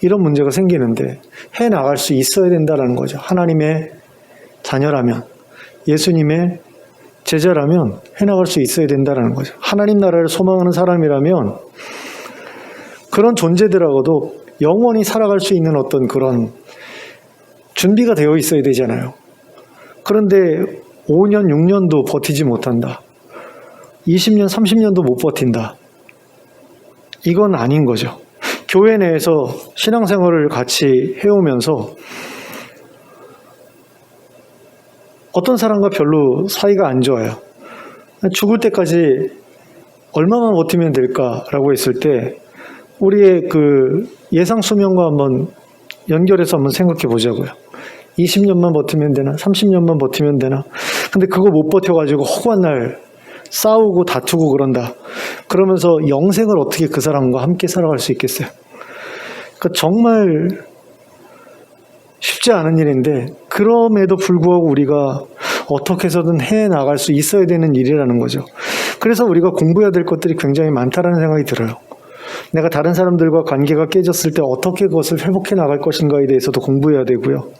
이런 문제가 생기는데 해나갈 수 있어야 된다라는 거죠. 하나님의 자녀라면 예수님의 제자라면 해나갈 수 있어야 된다라는 거죠. 하나님 나라를 소망하는 사람이라면 그런 존재들하고도 영원히 살아갈 수 있는 어떤 그런 준비가 되어 있어야 되잖아요. 그런데 5년, 6년도 버티지 못한다. 20년, 30년도 못 버틴다. 이건 아닌 거죠. 교회 내에서 신앙생활을 같이 해오면서 어떤 사람과 별로 사이가 안 좋아요. 죽을 때까지 얼마만 버티면 될까라고 했을 때 우리의 그 예상 수명과 한번 연결해서 한번 생각해 보자고요. 20년만 버티면 되나? 30년만 버티면 되나? 근데 그거 못 버텨가지고 허구한 날 싸우고 다투고 그런다. 그러면서 영생을 어떻게 그 사람과 함께 살아갈 수 있겠어요? 그러니까 정말 쉽지 않은 일인데 그럼에도 불구하고 우리가 어떻게 해서든 해나갈 수 있어야 되는 일이라는 거죠. 그래서 우리가 공부해야 될 것들이 굉장히 많다라는 생각이 들어요. 내가 다른 사람들과 관계가 깨졌을 때 어떻게 그것을 회복해 나갈 것인가에 대해서도 공부해야 되고요.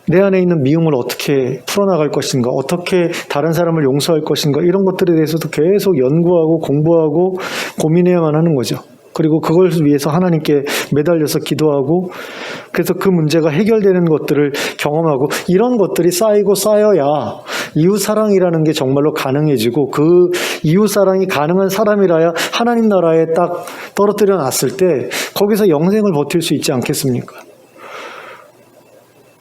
내 안에 있는 미움을 어떻게 풀어나갈 것인가, 어떻게 다른 사람을 용서할 것인가 이런 것들에 대해서도 계속 연구하고 공부하고 고민해야만 하는 거죠. 그리고 그걸 위해서 하나님께 매달려서 기도하고 그래서 그 문제가 해결되는 것들을 경험하고 이런 것들이 쌓이고 쌓여야 이웃사랑이라는 게 정말로 가능해지고 그 이웃사랑이 가능한 사람이라야 하나님 나라에 딱 떨어뜨려 놨을 때 거기서 영생을 버틸 수 있지 않겠습니까?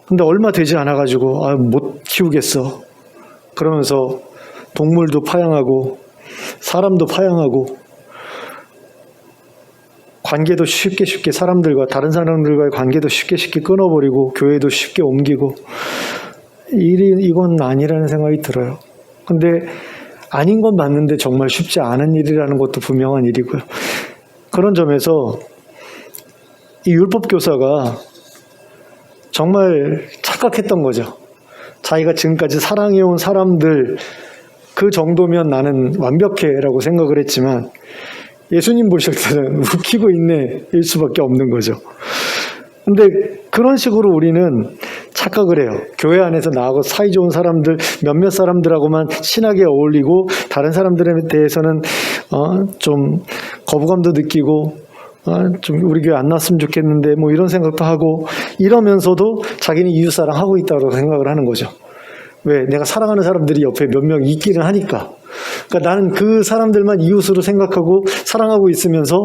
근데 얼마 되지 않아가지고 못 키우겠어. 그러면서 동물도 파양하고 사람도 파양하고 관계도 쉽게 사람들과 다른 사람들과의 관계도 쉽게 끊어버리고 교회도 쉽게 옮기고 이건 아니라는 생각이 들어요. 근데 아닌 건 맞는데 정말 쉽지 않은 일이라는 것도 분명한 일이고요. 그런 점에서 이 율법 교사가 정말 착각했던 거죠. 자기가 지금까지 사랑해온 사람들 그 정도면 나는 완벽해라고 생각을 했지만 예수님 보실 때는 웃기고 있네 일 수밖에 없는 거죠. 근데 그런 식으로 우리는 착각을 해요. 교회 안에서 나하고 사이좋은 사람들 몇몇 사람들하고만 친하게 어울리고 다른 사람들에 대해서는 좀 거부감도 느끼고 좀 우리 교회 안 나왔으면 좋겠는데 뭐 이런 생각도 하고 이러면서도 자기는 이웃사랑 하고 있다고 생각을 하는 거죠. 왜? 내가 사랑하는 사람들이 옆에 몇 명 있기는 하니까. 그러니까 나는 그 사람들만 이웃으로 생각하고 사랑하고 있으면서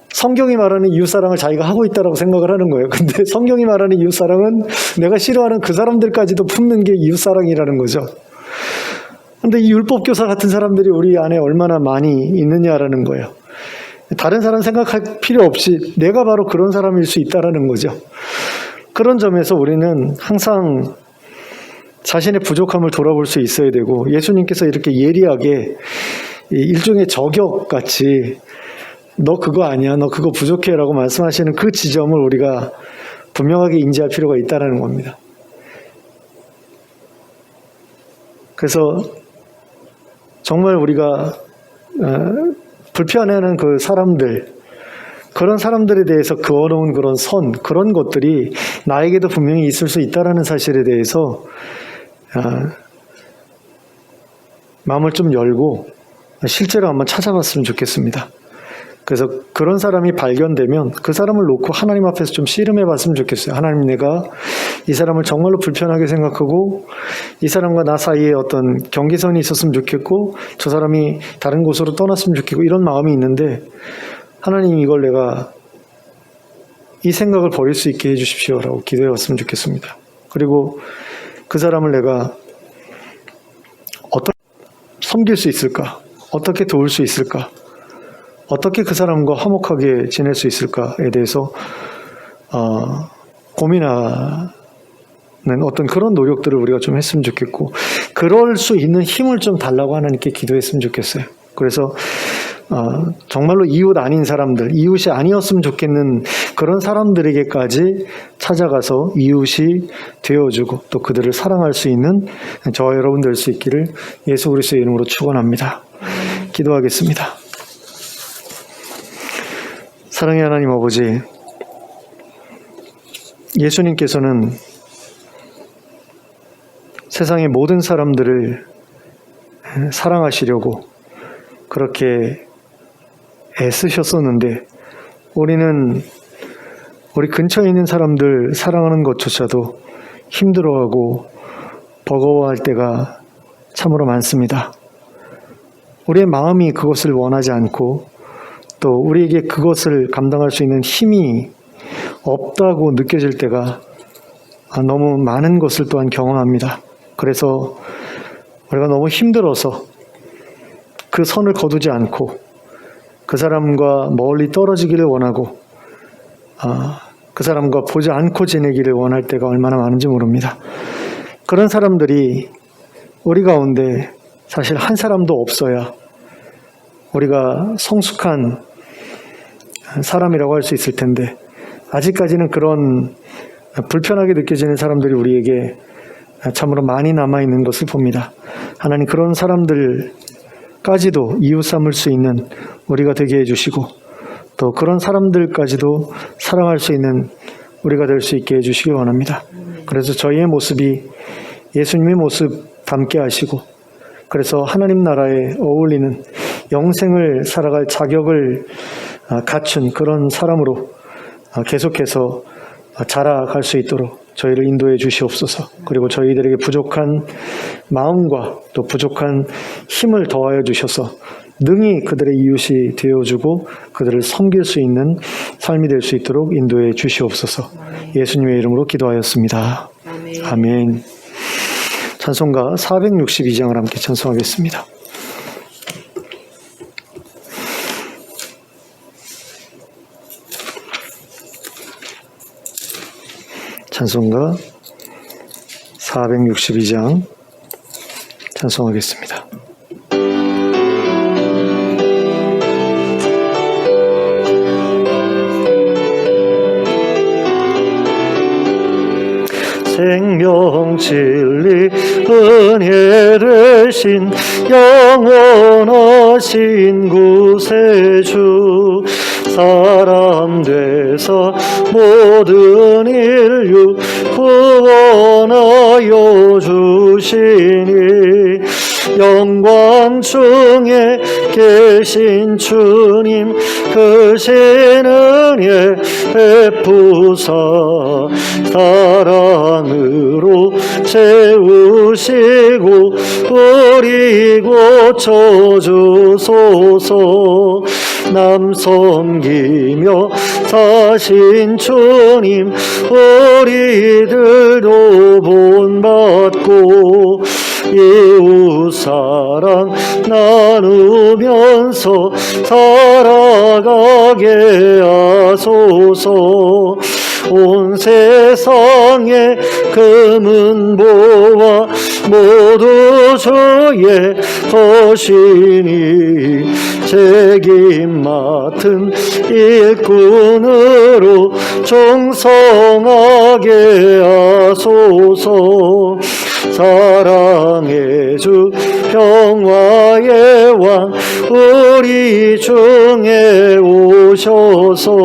성경이 말하는 이웃사랑을 자기가 하고 있다고 생각을 하는 거예요. 근데 성경이 말하는 이웃사랑은 내가 싫어하는 그 사람들까지도 품는 게 이웃사랑이라는 거죠. 근데 이 율법교사 같은 사람들이 우리 안에 얼마나 많이 있느냐라는 거예요. 다른 사람 생각할 필요 없이 내가 바로 그런 사람일 수 있다라는 거죠. 그런 점에서 우리는 항상 자신의 부족함을 돌아볼 수 있어야 되고 예수님께서 이렇게 예리하게 일종의 저격같이 너 그거 아니야, 너 그거 부족해 라고 말씀하시는 그 지점을 우리가 분명하게 인지할 필요가 있다는 겁니다. 그래서 정말 우리가 불편해하는 그 사람들, 그런 사람들에 대해서 그어놓은 그런 선, 그런 것들이 나에게도 분명히 있을 수 있다는 사실에 대해서 마음을 좀 열고 실제로 한번 찾아봤으면 좋겠습니다. 그래서 그런 사람이 발견되면 그 사람을 놓고 하나님 앞에서 좀 씨름해 봤으면 좋겠어요. 하나님, 내가 이 사람을 정말로 불편하게 생각하고 이 사람과 나 사이에 어떤 경계선이 있었으면 좋겠고 저 사람이 다른 곳으로 떠났으면 좋겠고 이런 마음이 있는데 하나님, 이걸 내가 이 생각을 버릴 수 있게 해주십시오라고 기도해 왔으면 좋겠습니다. 그리고 그 사람을 내가 어떻게 섬길 수 있을까? 어떻게 도울 수 있을까? 어떻게 그 사람과 화목하게 지낼 수 있을까에 대해서 고민하는 어떤 그런 노력들을 우리가 좀 했으면 좋겠고 그럴 수 있는 힘을 좀 달라고 하나님께 기도했으면 좋겠어요. 그래서 정말로 이웃 아닌 사람들, 이웃이 아니었으면 좋겠는 그런 사람들에게까지 찾아가서 이웃이 되어주고 또 그들을 사랑할 수 있는 저와 여러분 될 수 있기를 예수 그리스도의 이름으로 축원합니다. 기도하겠습니다. 사랑의 하나님 아버지, 예수님께서는 세상의 모든 사람들을 사랑하시려고 그렇게 애쓰셨었는데 우리는 우리 근처에 있는 사람들 사랑하는 것조차도 힘들어하고 버거워할 때가 참으로 많습니다. 우리의 마음이 그것을 원하지 않고 또 우리에게 그것을 감당할 수 있는 힘이 없다고 느껴질 때가 너무 많은 것을 또한 경험합니다. 그래서 우리가 너무 힘들어서 그 선을 거두지 않고 그 사람과 멀리 떨어지기를 원하고 그 사람과 보지 않고 지내기를 원할 때가 얼마나 많은지 모릅니다. 그런 사람들이 우리 가운데 사실 한 사람도 없어야 우리가 성숙한 사람이라고 할 수 있을 텐데 아직까지는 그런 불편하게 느껴지는 사람들이 우리에게 참으로 많이 남아있는 것을 봅니다. 하나님, 그런 사람들까지도 이웃 삼을 수 있는 우리가 되게 해주시고 또 그런 사람들까지도 사랑할 수 있는 우리가 될 수 있게 해주시기 원합니다. 그래서 저희의 모습이 예수님의 모습 닮게 하시고 그래서 하나님 나라에 어울리는 영생을 살아갈 자격을 갖춘 그런 사람으로 계속해서 자라갈 수 있도록 저희를 인도해 주시옵소서. 그리고 저희들에게 부족한 마음과 또 부족한 힘을 더하여 주셔서 능히 그들의 이웃이 되어주고 그들을 섬길 수 있는 삶이 될 수 있도록 인도해 주시옵소서. 예수님의 이름으로 기도하였습니다. 아멘. 찬송가 462장을 함께 찬송하겠습니다. 찬송가 462장 찬송하겠습니다. 생명 진리 은혜 되신 영원하신 구세주 사람 되사 모든 인류 구원하여 주시니 영광 중에 계신 주님 크신 은혜 베푸사 사랑으로 채우시고 우리 고쳐주소서. 남 섬기며 사신 주님 우리들도 본받고 이웃사랑 나누면서 살아가게 하소서. 온 세상의 금은보화 모두 주의 것이니 책임 맡은 일꾼으로 충성하게 하소서. 사랑의 주 평화의 왕 우리 중에 오셔서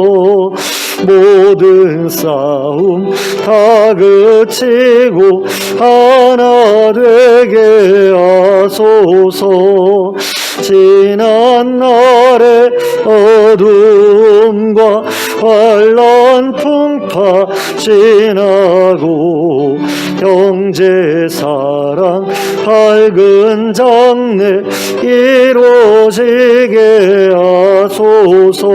모든 싸움 다 그치고 하나 되게 하소서. 지난 날의 어두움과 환난 풍파 지나고 형제 사랑 밝은 장래 이루어지게 하소서.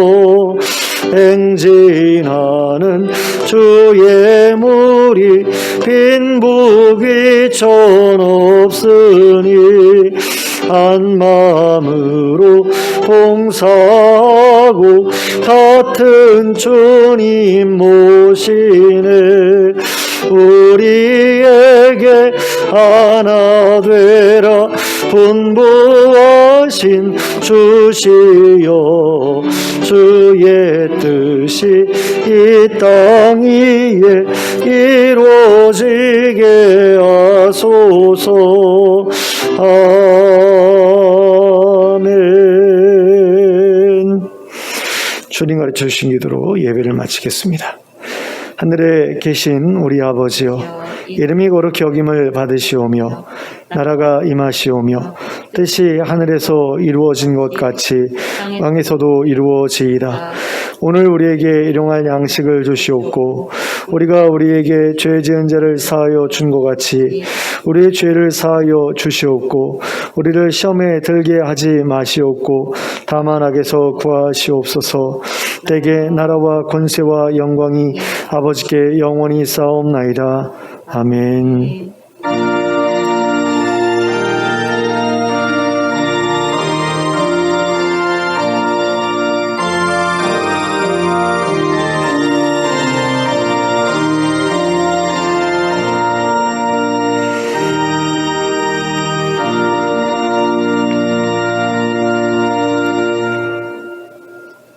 행진하는 주의 무리 빈부귀천 없으니 한 마음으로 봉사하고 같은 주님 모시네. 우리에게 하나 되라 분부하신 주시여. 주의 뜻이 이 땅 위에 이루어지게 하소서. 아멘. 주님 가르쳐 주신 기도로 예배를 마치겠습니다. 하늘에 계신 우리 아버지여, 이름이 거룩히 여김을 받으시오며 나라가 임하시오며 뜻이 하늘에서 이루어진 것 같이 땅에서도 이루어지이다. 오늘 우리에게 일용할 양식을 주시옵고 우리가 우리에게 죄 지은 자를 사하여 준 것 같이 우리의 죄를 사하여 주시옵고 우리를 시험에 들게 하지 마시옵고 다만 악에서 구하시옵소서. 대개 나라와 권세와 영광이 아버지께 영원히 쌓옵나이다. 아멘.